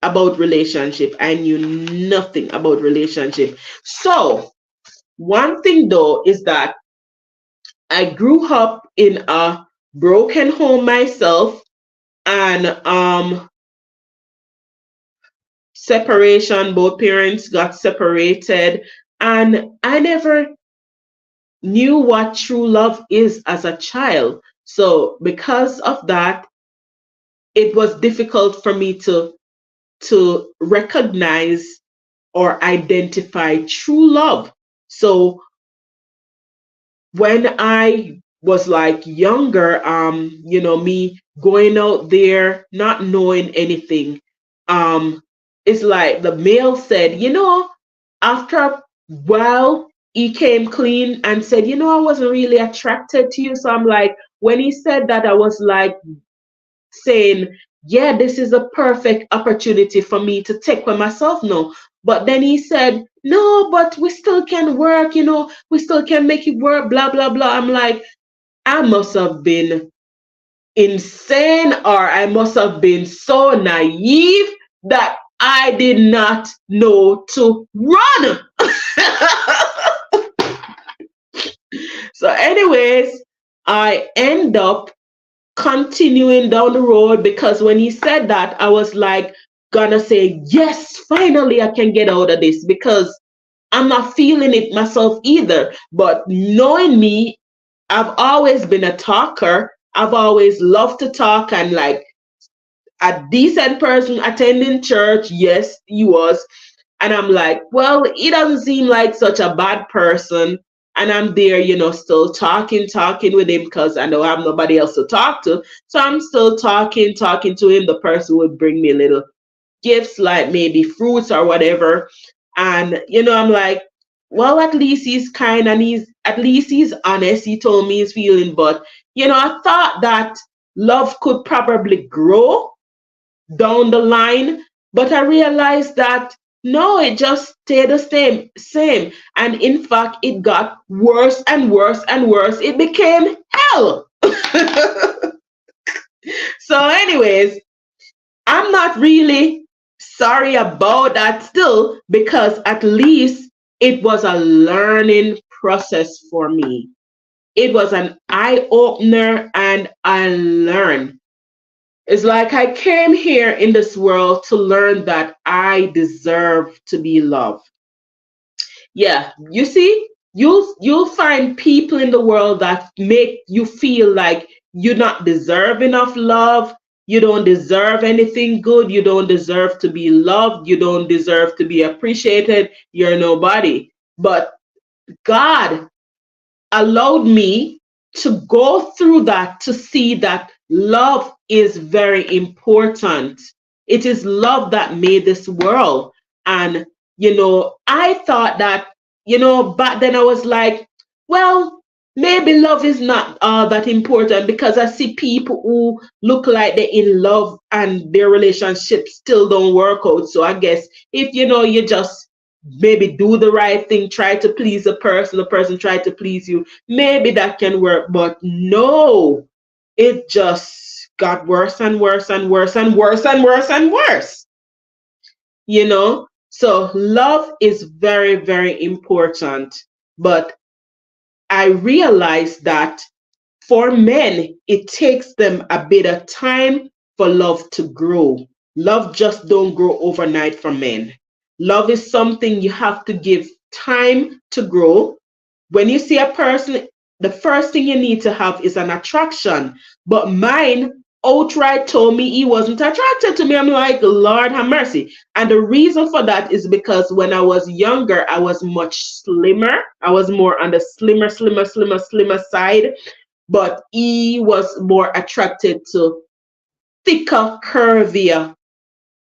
about relationship. I knew nothing about relationship. So one thing though is that I grew up in a broken home myself, and separation, both parents got separated, and I never knew what true love is as a child. So because of that, it was difficult for me to recognize or identify true love. So when I was like younger, me going out there, not knowing anything, um, it's like the male said, after a while, he came clean and said, I wasn't really attracted to you. So I'm like, when he said that, I was like saying, yeah, this is a perfect opportunity for me to take for myself now. But then he said, no, but we still can work, we still can make it work, blah, blah, blah. I'm like, I must have been insane, or I must have been so naive that I did not know to run. So, anyways, I end up continuing down the road because when he said that, I was like, gonna say, yes, finally I can get out of this because I'm not feeling it myself either. But knowing me, I've always been a talker. I've always loved to talk, and like a decent person attending church, yes, he was. And I'm like, well, he doesn't seem like such a bad person. And I'm there, still talking with him because I don't have nobody else to talk to. So I'm still talking to him. The person would bring me little gifts, like maybe fruits or whatever. And, I'm like, well, at least he's kind and at least he's honest. He told me his feeling. But, I thought that love could probably grow down the line, but I realized that no, it just stayed the same. And in fact, it got worse and worse and worse. It became hell. So, anyways, I'm not really sorry about that still because at least it was a learning process for me. It was an eye opener and I learned. It's like I came here in this world to learn that I deserve to be loved. Yeah, you see, you'll find people in the world that make you feel like you're not deserving of love. You don't deserve anything good. You don't deserve to be loved. You don't deserve to be appreciated. You're nobody. But God allowed me to go through that to see that love is very important. It is love that made this world. And, I thought that, back then I was like, well, maybe love is not all that important because I see people who look like they're in love and their relationship still don't work out. So I guess if, you just maybe do the right thing, try to please the person try to please you, maybe that can work. But no, it just got worse and worse and worse and worse and worse and worse, so love is very, very important. But I realized that for men, it takes them a bit of time for love to grow. Love just don't grow overnight for men. Love is something you have to give time to grow. When you see a person, the first thing you need to have is an attraction. But mine outright told me he wasn't attracted to me. I'm like, Lord have mercy. And the reason for that is because when I was younger, I was much slimmer. I was more on the slimmer side. But he was more attracted to thicker, curvier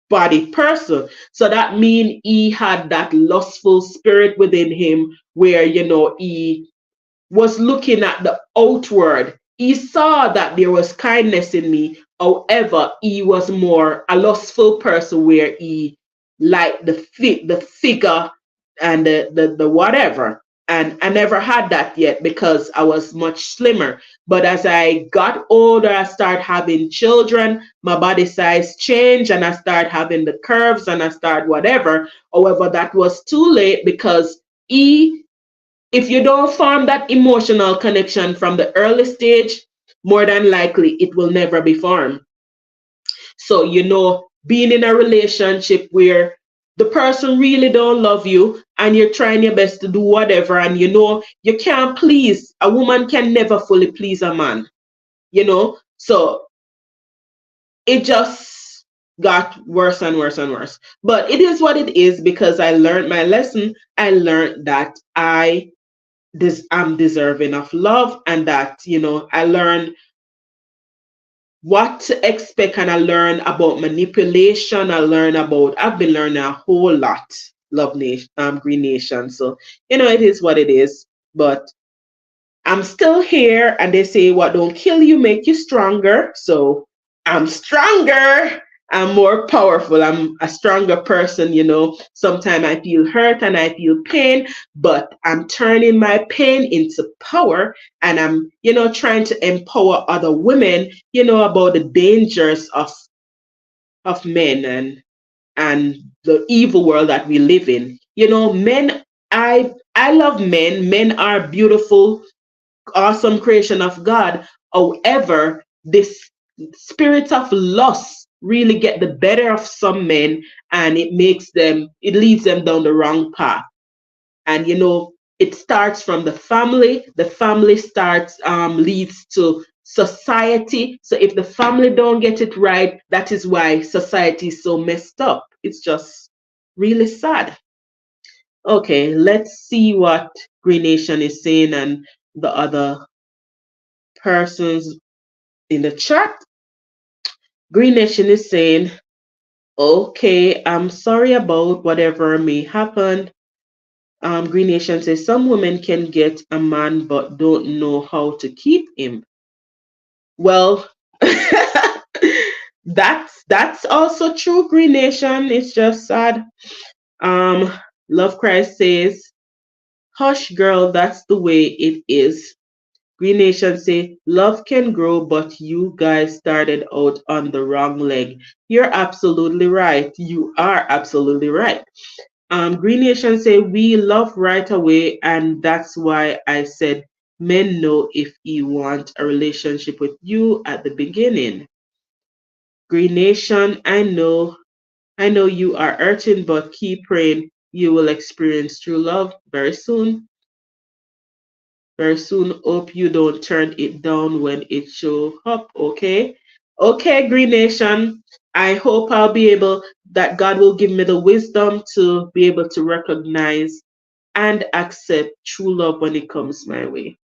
body person. So that means he had that lustful spirit within him where, he was looking at the outward. He saw that there was kindness in me. However, he was more a lustful person where he liked the figure and the whatever. And I never had that yet because I was much slimmer. But as I got older, I started having children, my body size changed, and I started having the curves and I started whatever. However, that was too late because he if you don't form that emotional connection from the early stage, more than likely it will never be formed. So, being in a relationship where the person really don't love you and you're trying your best to do whatever and you can't please a woman can never fully please a man, so it just got worse and worse and worse. But it is what it is because I learned my lesson. I learned that I I'm deserving of love, and that, I learn what to expect, and I learn about manipulation. I've been learning a whole lot, Love Nation, Green Nation. So, it is what it is. But I'm still here, and they say what don't kill you make you stronger. So I'm stronger. I'm more powerful. I'm a stronger person. Sometimes I feel hurt and I feel pain, but I'm turning my pain into power, and I'm, trying to empower other women, about the dangers of men, and the evil world that we live in. Men, I love men. Men are beautiful, awesome creation of God. However, this spirit of lust really get the better of some men, and it leads them down the wrong path. And it starts from the family. The family starts leads to society. So if the family don't get it right, that is why society is so messed up. It's just really sad. Okay, let's see what Green Nation is saying and the other persons in the chat. Green Nation is saying, okay, I'm sorry about whatever may happen. Green Nation says some women can get a man but don't know how to keep him. Well, that's also true, Green Nation. It's just sad. Love Christ says, hush girl, that's the way it is. Green Nation say, love can grow, but you guys started out on the wrong leg. You're absolutely right. You are absolutely right. Green Nation say, we love right away, and that's why I said men know if he want a relationship with you at the beginning. Green Nation, I know you are hurting, but keep praying. You will experience true love very soon. Very soon. Hope you don't turn it down when it show up. Okay. Okay, Green Nation. I hope that God will give me the wisdom to be able to recognize and accept true love when it comes my way.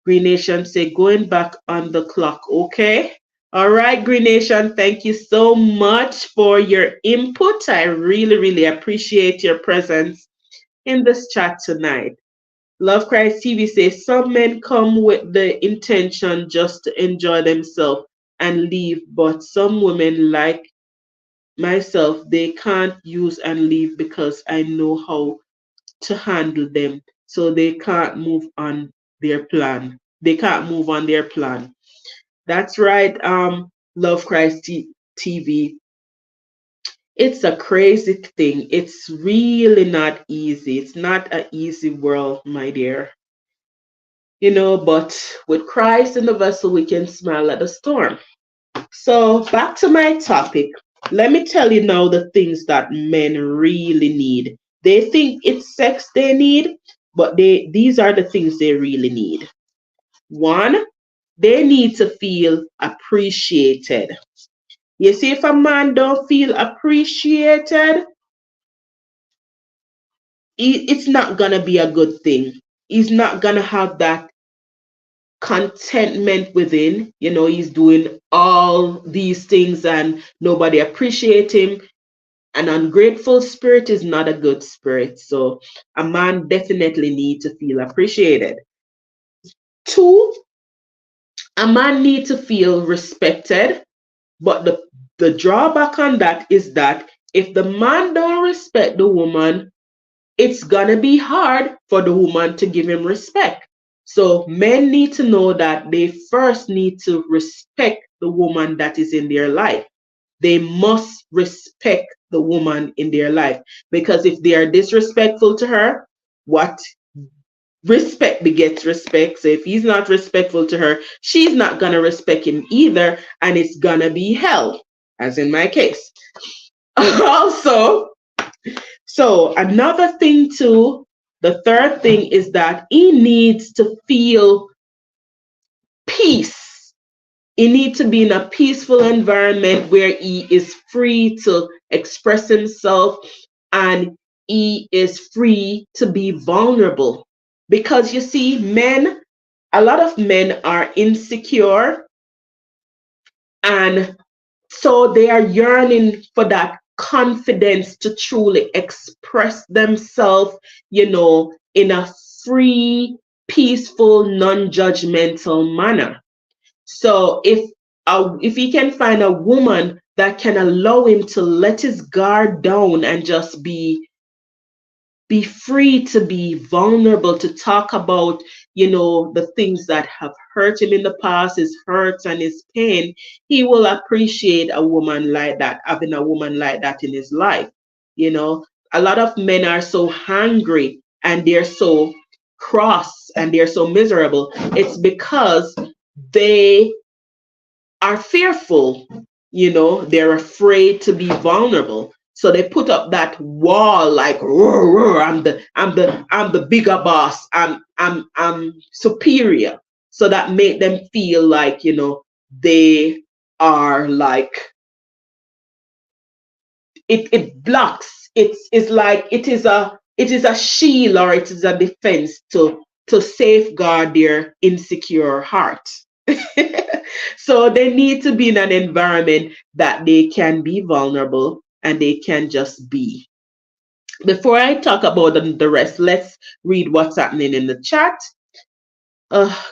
Green Nation say going back on the clock. Okay. All right, Green Nation. Thank you so much for your input. I really, really appreciate your presence in this chat tonight. Love Christ TV says some men come with the intention just to enjoy themselves and leave, but some women like myself, they can't use and leave because I know how to handle them. So they can't move on their plan. They can't move on their plan. That's right, Love Christ TV. It's a crazy thing. It's really not easy. It's not an easy world, my dear. But with Christ in the vessel, we can smile at the storm. So back to my topic. Let me tell you now the things that men really need. They think it's sex they need, but these are the things they really need. One, they need to feel appreciated. You see, if a man don't feel appreciated, it's not gonna be a good thing. He's not gonna have that contentment within. He's doing all these things and nobody appreciate him. An ungrateful spirit is not a good spirit. So a man definitely needs to feel appreciated. Two, a man needs to feel respected. But the drawback on that is that if the man don't respect the woman, it's gonna be hard for the woman to give him respect. So men need to know that they first need to respect the woman that is in their life. They must respect the woman in their life, because if they are disrespectful to her, what respect begets respect. So if he's not respectful to her, she's not gonna respect him either, and it's gonna be hell, as in my case. Also, so another thing too, the third thing is that he needs to feel peace. He needs to be in a peaceful environment where he is free to express himself and he is free to be vulnerable. Because you see, a lot of men are insecure, and so they are yearning for that confidence to truly express themselves, in a free, peaceful, non-judgmental manner. So if he can find a woman that can allow him to let his guard down and just be free to be vulnerable, to talk about, the things that have hurt him in the past, his hurts and his pain, he will appreciate a woman like that, having a woman like that in his life. A lot of men are so hungry and they're so cross and they're so miserable. It's because they are fearful, they're afraid to be vulnerable. So they put up that wall like, "Roar, roar, I'm the bigger boss. I'm superior." So that make them feel like, they are like, it blocks. It's like it is a shield, or it is a defense to safeguard their insecure heart. So they need to be in an environment that they can be vulnerable and they can just be. Before I talk about the rest, let's read what's happening in the chat.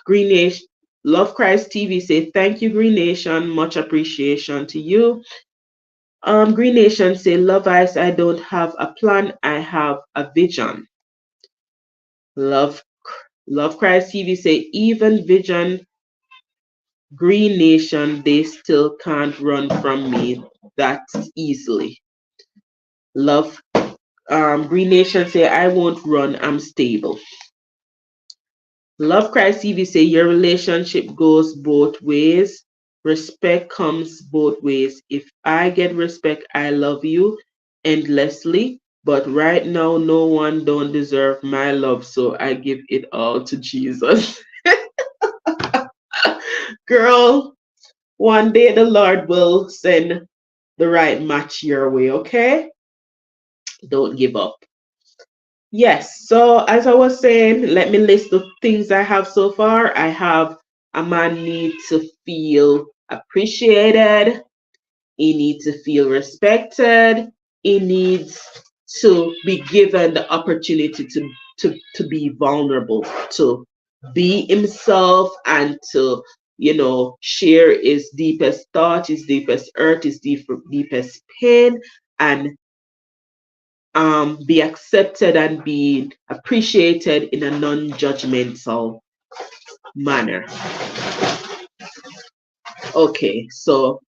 Green Nation, Love Christ TV say, thank you, Green Nation. Much appreciation to you. Green Nation say, Love Ice, I don't have a plan, I have a vision. Love Christ TV say, even vision, Green Nation, they still can't run from me that easily. Love Green Nation say, I won't run, I'm stable. Love Christ TV say, your relationship goes both ways. Respect comes both ways. If I get respect, I love you endlessly. But right now, no one don't deserve my love, so I give it all to Jesus. Girl, one day the Lord will send the right match your way, okay? Don't give up. Yes, so as I was saying, let me list the things I have so far. I have a man need to feel appreciated. He needs to feel respected. He needs to be given the opportunity to be vulnerable, to be himself, and to, share his deepest thought, his deepest hurt, his deepest pain, and be accepted and be appreciated in a non-judgmental manner. Okay, so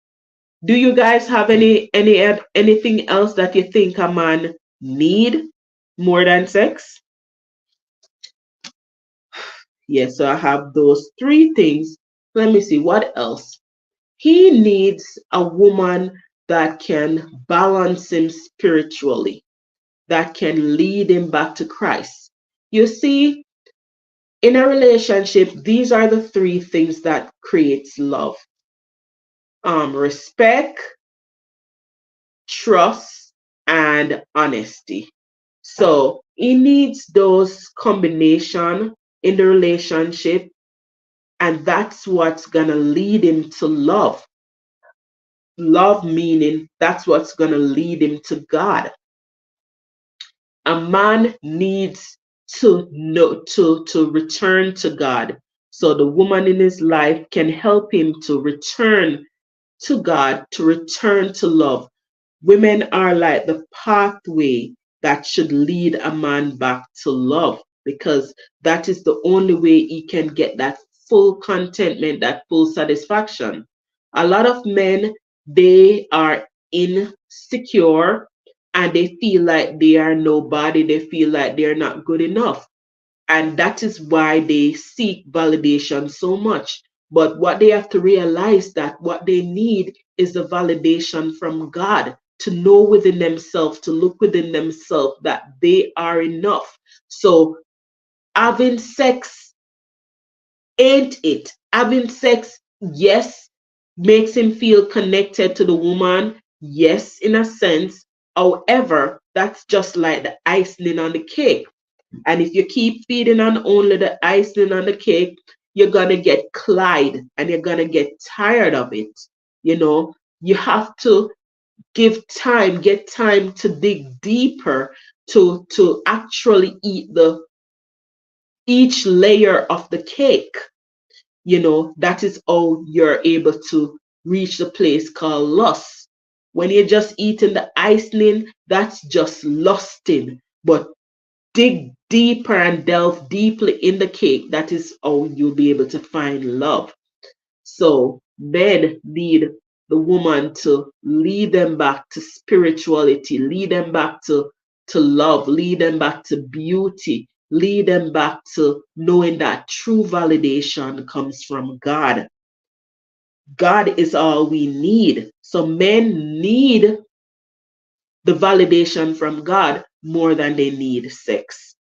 do you guys have anything else that you think a man need more than sex? Yes, so I have those three things. Let me see what else. He needs a woman that can balance him spiritually, that can lead him back to Christ. You see, in a relationship, these are the three things that creates love. Respect, trust, and honesty. So he needs those combination in the relationship, and that's what's gonna lead him to love. Love meaning that's what's gonna lead him to God. A man needs to know to return to God. So the woman in his life can help him to return to God, to return to love. Women are like the pathway that should lead a man back to love, because that is the only way he can get that full contentment, that full satisfaction. A lot of men, they are insecure and they feel like they are nobody, they feel like they're not good enough. And that is why they seek validation so much. But what they have to realize, that what they need is the validation from God, to know within themselves, to look within themselves that they are enough. So having sex ain't it. Having sex, yes, makes him feel connected to the woman. Yes, in a sense. However, that's just like the icing on the cake. And if you keep feeding on only the icing on the cake, you're gonna get Clyde and you're gonna get tired of it. You know, you have to get time to dig deeper to actually eat the each layer of the cake. That is how you're able to reach the place called lust. When you're just eating the icing, that's just lusting. But dig deeper and delve deeply in the cake, that is how you'll be able to find love. So men need the woman to lead them back to spirituality, lead them back to love, lead them back to beauty, lead them back to knowing that true validation comes from God. God is all we need. So men need the validation from God more than they need sex.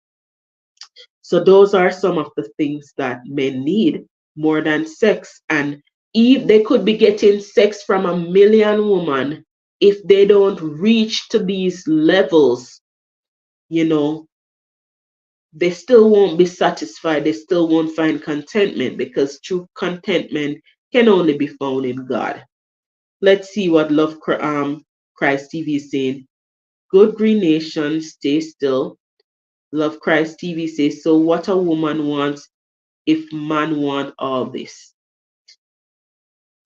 So those are some of the things that men need more than sex. And if they could be getting sex from a million women, if they don't reach to these levels, you know, they still won't be satisfied. They still won't find contentment, because true contentment can only be found in God. Let's see what Christ TV is saying. Good Green Nation, stay still. Love Christ TV says, so what a woman wants if man want all this.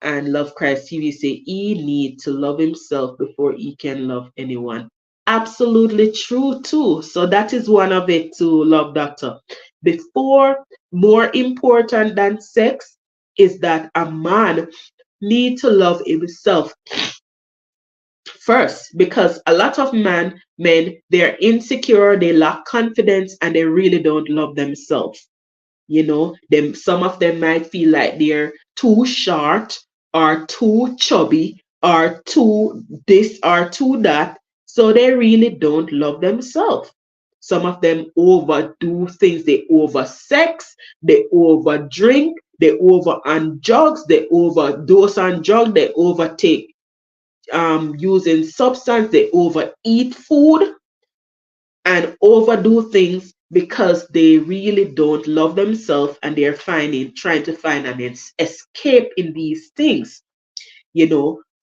And Love Christ TV say he need to love himself before he can love anyone. Absolutely true too. So that is one of it too, Love Doctor. Before, more important than sex is that a man need to love himself first, because a lot of men, they're insecure, they lack confidence, and they really don't love themselves. Some of them might feel like they're too short or too chubby or too this or too that, so they really don't love themselves. Some of them overdo things. They over sex, they over drink, they over on drugs, they overdose on drugs, they overtake using substance, they overeat food and overdo things because they really don't love themselves, and they're trying to find an escape in these things.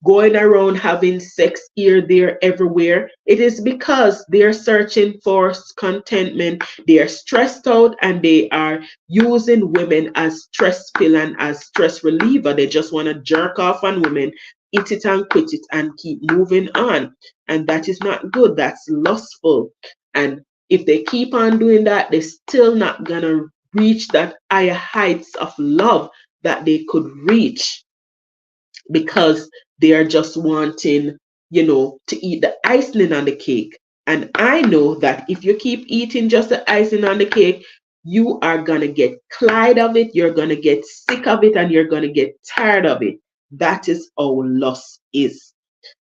Going around having sex here, there, everywhere. It is because they're searching for contentment. They are stressed out and they are using women as stress pill and as stress reliever. They just want to jerk off on women, eat it and quit it and keep moving on. And that is not good. That's lustful. And if they keep on doing that, they're still not going to reach that higher heights of love that they could reach, because they are just wanting, to eat the icing on the cake. And I know that if you keep eating just the icing on the cake, you are going to get clyde of it, you're going to get sick of it, and you're going to get tired of it. That is how lust is.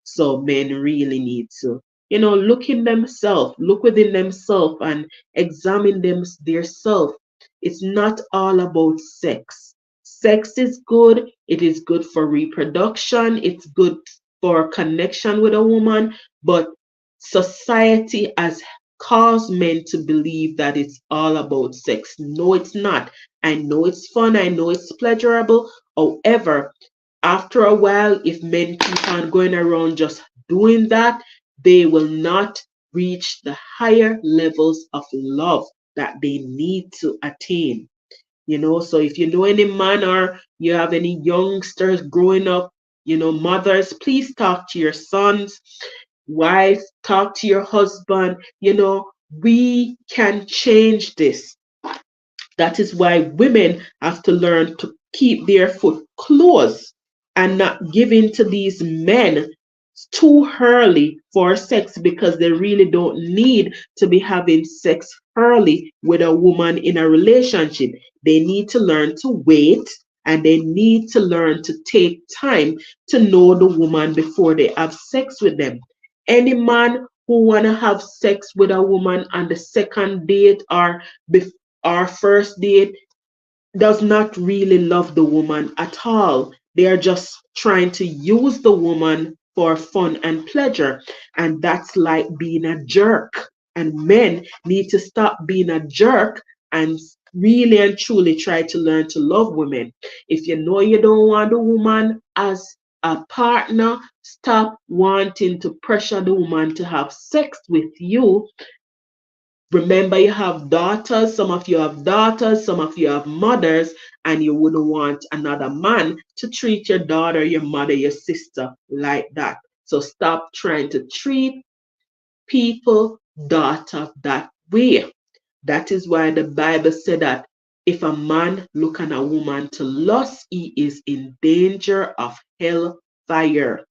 So men really need to, look in themselves, look within themselves and examine their self. It's not all about sex. Sex is good. It is good for reproduction. It's good for connection with a woman. But society has caused men to believe that it's all about sex. No, it's not. I know it's fun. I know it's pleasurable. However, after a while, if men keep on going around just doing that, they will not reach the higher levels of love that they need to attain. So if you know any man or you have any youngsters growing up, mothers, please talk to your sons, wives, talk to your husband. We can change this. That is why women have to learn to keep their foot closed and not give in to these men too early for sex, because they really don't need to be having sex early with a woman in a relationship. They need to learn to wait, and they need to learn to take time to know the woman before they have sex with them. Any man who want to have sex with a woman on the second date or our first date does not really love the woman at all. They are just trying to use the woman for fun and pleasure. And that's like being a jerk. And men need to stop being a jerk and really and truly try to learn to love women. If you know you don't want a woman as a partner, stop wanting to pressure the woman to have sex with you. Remember, you have daughters, some of you have daughters, some of you have mothers, and you wouldn't want another man to treat your daughter, your mother, your sister like that. So stop trying to treat people, daughter, that way. That is why the Bible said that if a man look on a woman to lust, he is in danger of hell fire.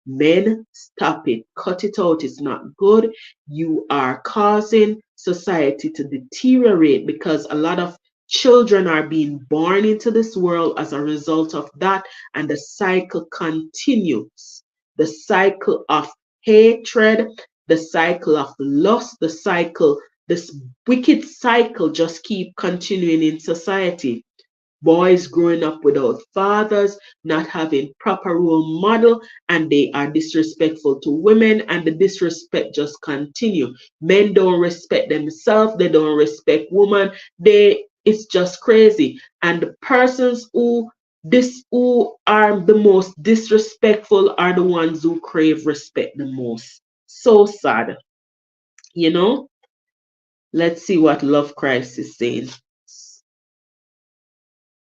Men, stop it. Cut it out. It's not good. You are causing society to deteriorate because a lot of children are being born into this world as a result of that, and the cycle continues. The cycle of hatred, the cycle of lust, the cycle, this wicked cycle just keep continuing in society. Boys growing up without fathers, not having proper role model, and they are disrespectful to women, and the disrespect just continue. Men don't respect themselves, they don't respect women. It's just crazy. And the persons who are the most disrespectful are the ones who crave respect the most. So sad, you know. Let's see what Love Christ is saying.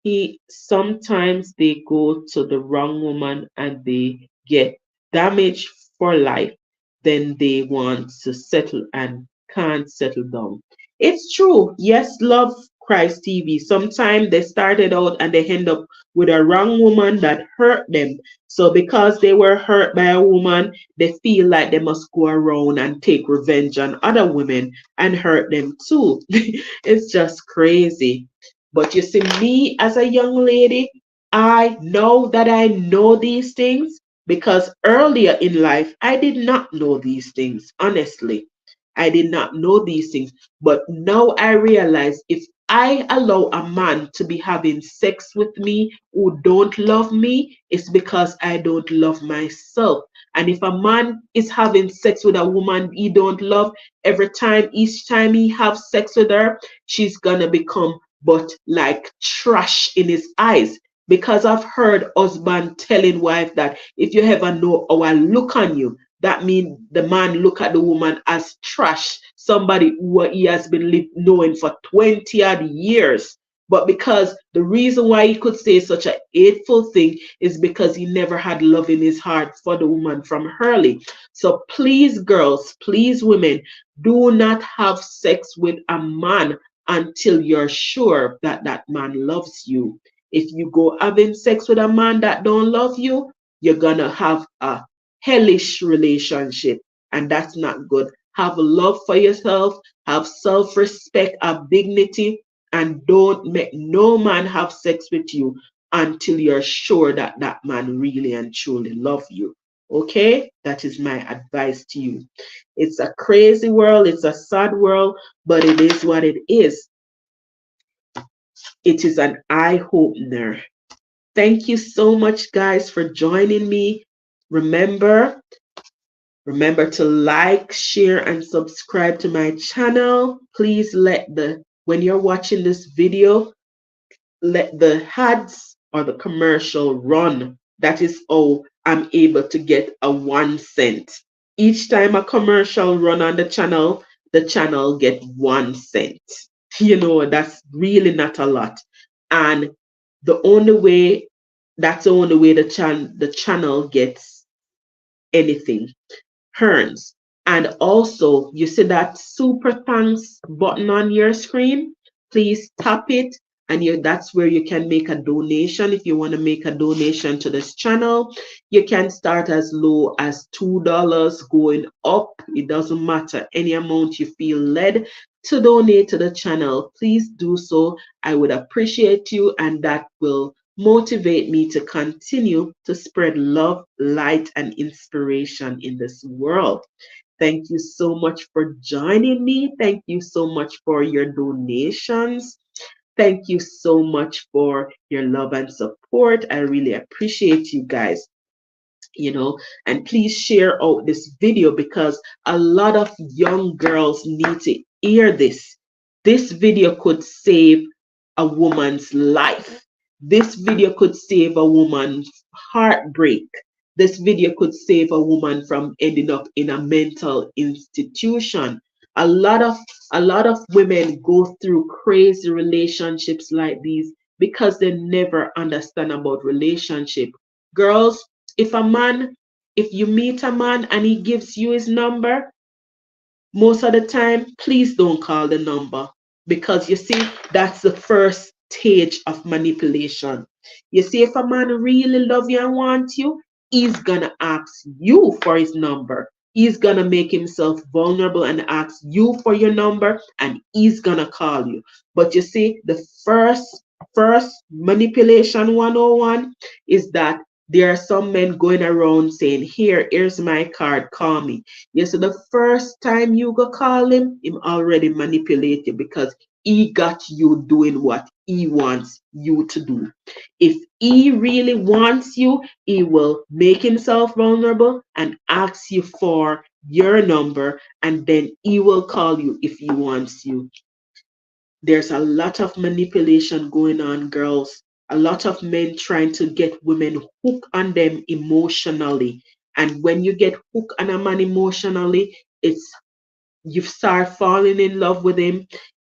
He sometimes they go to the wrong woman and they get damaged for life. Then they want to settle and can't settle down. It's true. Yes, Love Christ TV. Sometimes they started out and they end up with a wrong woman that hurt them. So because they were hurt by a woman, they feel like they must go around and take revenge on other women and hurt them too. It's just crazy. But you see, me as a young lady, I know that I know these things because earlier in life, I did not know these things, honestly. I did not know these things. But now I realize if I allow a man to be having sex with me who don't love me, it's because I don't love myself. And if a man is having sex with a woman he don't love, each time he have sex with her, she's gonna become but like trash in his eyes. Because I've heard husband telling wife that if you ever know how I look on you, that means the man look at the woman as trash, somebody who he has been knowing for 20 odd years. But because the reason why he could say such a hateful thing is because he never had love in his heart for the woman from early. So please, girls, please, women, do not have sex with a man until you're sure that that man loves you. If you go having sex with a man that don't love you, you're gonna have a hellish relationship, and that's not good. Have love for yourself, have self-respect, have dignity, and don't make no man have sex with you until you're sure that that man really and truly love you. Okay, that is my advice to you. It's a crazy world, it's a sad world, but it is what it is. It is an eye opener. Thank you so much, guys, for joining me. Remember, remember to like, share, and subscribe to my channel. Please when you're watching this video, let the ads or the commercial run. That is how I'm able to get a 1 cent. Each time a commercial run on the channel get 1 cent. You know, that's really not a lot. And the only way, that's the only way the channel gets anything, earns. And also, you see that super thanks button on your screen? Please tap it, and that's where you can make a donation. If you want to make a donation to this channel, you can start as low as $2 going up. It doesn't matter, any amount you feel led to donate to the channel, please do so. I would appreciate you, and that will motivate me to continue to spread love, light, and inspiration in this world. Thank you so much for joining me. Thank you so much for your donations. Thank you so much for your love and support. I really appreciate you guys. you know. And please share out this video because a lot of young girls need to hear this. This video could save a woman's life. This video could save a woman's heartbreak. This video could save a woman from ending up in a mental institution. A lot of a lot of women go through crazy relationships like these because they never understand about relationship. Girls, if a man, if you meet a man and he gives you his number, most of the time, please don't call the number because you see, that's the first stage of manipulation. You see, if a man really love you and want you, he's gonna ask you for his number. He's gonna make himself vulnerable and ask you for your number, and he's gonna call you. But you see, the first manipulation 101 is that there are some men going around saying, here's my card, call me. Yes, so the first time you go call him already manipulated because he got you doing what he wants you to do. If he really wants you, he will make himself vulnerable and ask you for your number, and then he will call you if he wants you. There's a lot of manipulation going on, girls. A lot of men trying to get women hooked on them emotionally. And when you get hooked on a man emotionally, it's you start falling in love with him.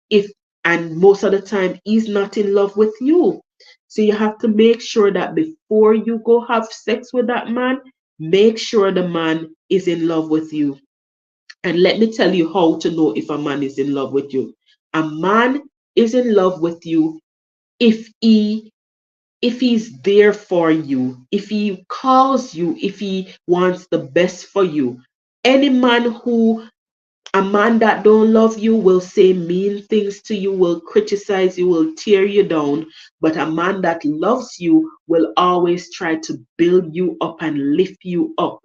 If and most of the time he's not in love with you. So you have to make sure that before you go have sex with that man, make sure the man is in love with you. And let me tell you how to know if a man is in love with you. A man is in love with you if he's there for you, if he calls you, if he wants the best for you. Any man who A man that don't love you will say mean things to you, will criticize you, will tear you down. But a man that loves you will always try to build you up and lift you up.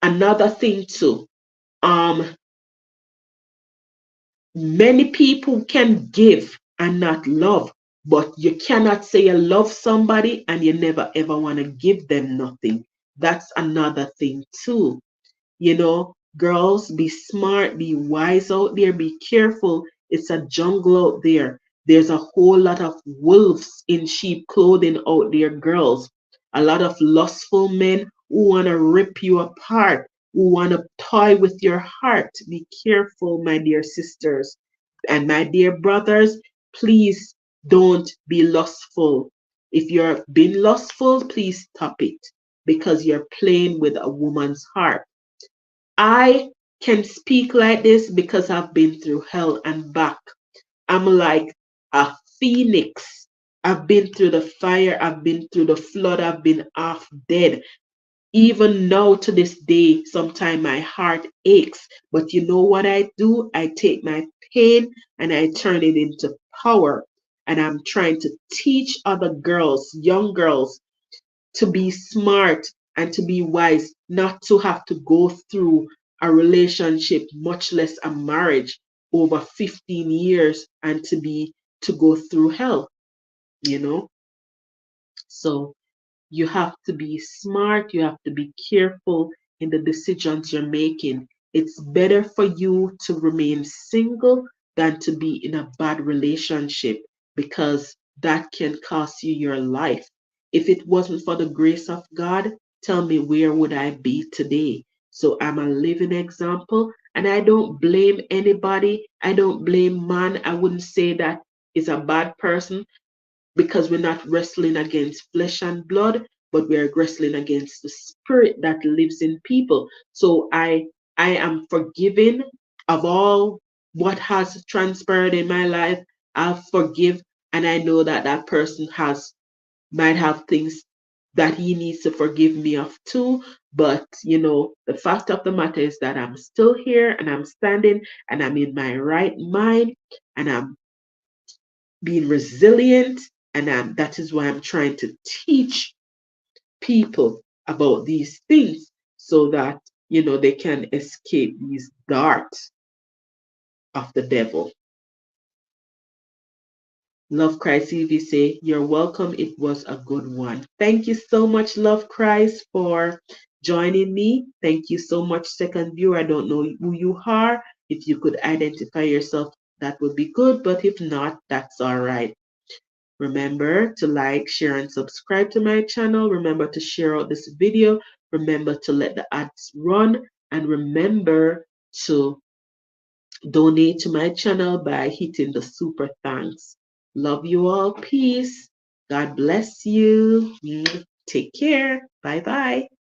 Another thing too, um, many people can give and not love, but you cannot say you love somebody and you never ever want to give them nothing. That's another thing too. You know, girls, be smart, be wise out there, be careful. It's a jungle out there. There's a whole lot of wolves in sheep clothing out there, girls. A lot of lustful men who want to rip you apart, who want to toy with your heart. Be careful, my dear sisters. And my dear brothers, please don't be lustful. If you're being lustful, please stop it because you're playing with a woman's heart. I can speak like this because I've been through hell and back. I'm like a phoenix. I've been through the fire, I've been through the flood, I've been half dead. Even now to this day, sometimes my heart aches. But you know what I do? I take my pain and I turn it into power. And I'm trying to teach other girls, young girls, to be smart and to be wise, not to have to go through a relationship, much less a marriage, over 15 years and to go through hell, you know? So you have to be smart, you have to be careful in the decisions you're making. It's better for you to remain single than to be in a bad relationship because that can cost you your life. If it wasn't for the grace of God, tell me where would I be today? So I'm a living example and I don't blame anybody. I don't blame man. I wouldn't say that is a bad person because we're not wrestling against flesh and blood, but we're wrestling against the spirit that lives in people. So I am forgiving of all what has transpired in my life. I forgive, and I know that that person has might have things that he needs to forgive me of too. But you know, the fact of the matter is that I'm still here and I'm standing and I'm in my right mind and I'm being resilient. And that is why I'm trying to teach people about these things so that, you know, they can escape these darts of the devil. Love Christ TV say, you're welcome. It was a good one. Thank you so much, Love Christ, for joining me. Thank you so much, second viewer. I don't know who you are. If you could identify yourself, that would be good. But if not, that's all right. Remember to like, share, and subscribe to my channel. Remember to share out this video. Remember to let the ads run. And remember to donate to my channel by hitting the super thanks. Love you all. Peace. God bless you. Take care. Bye bye.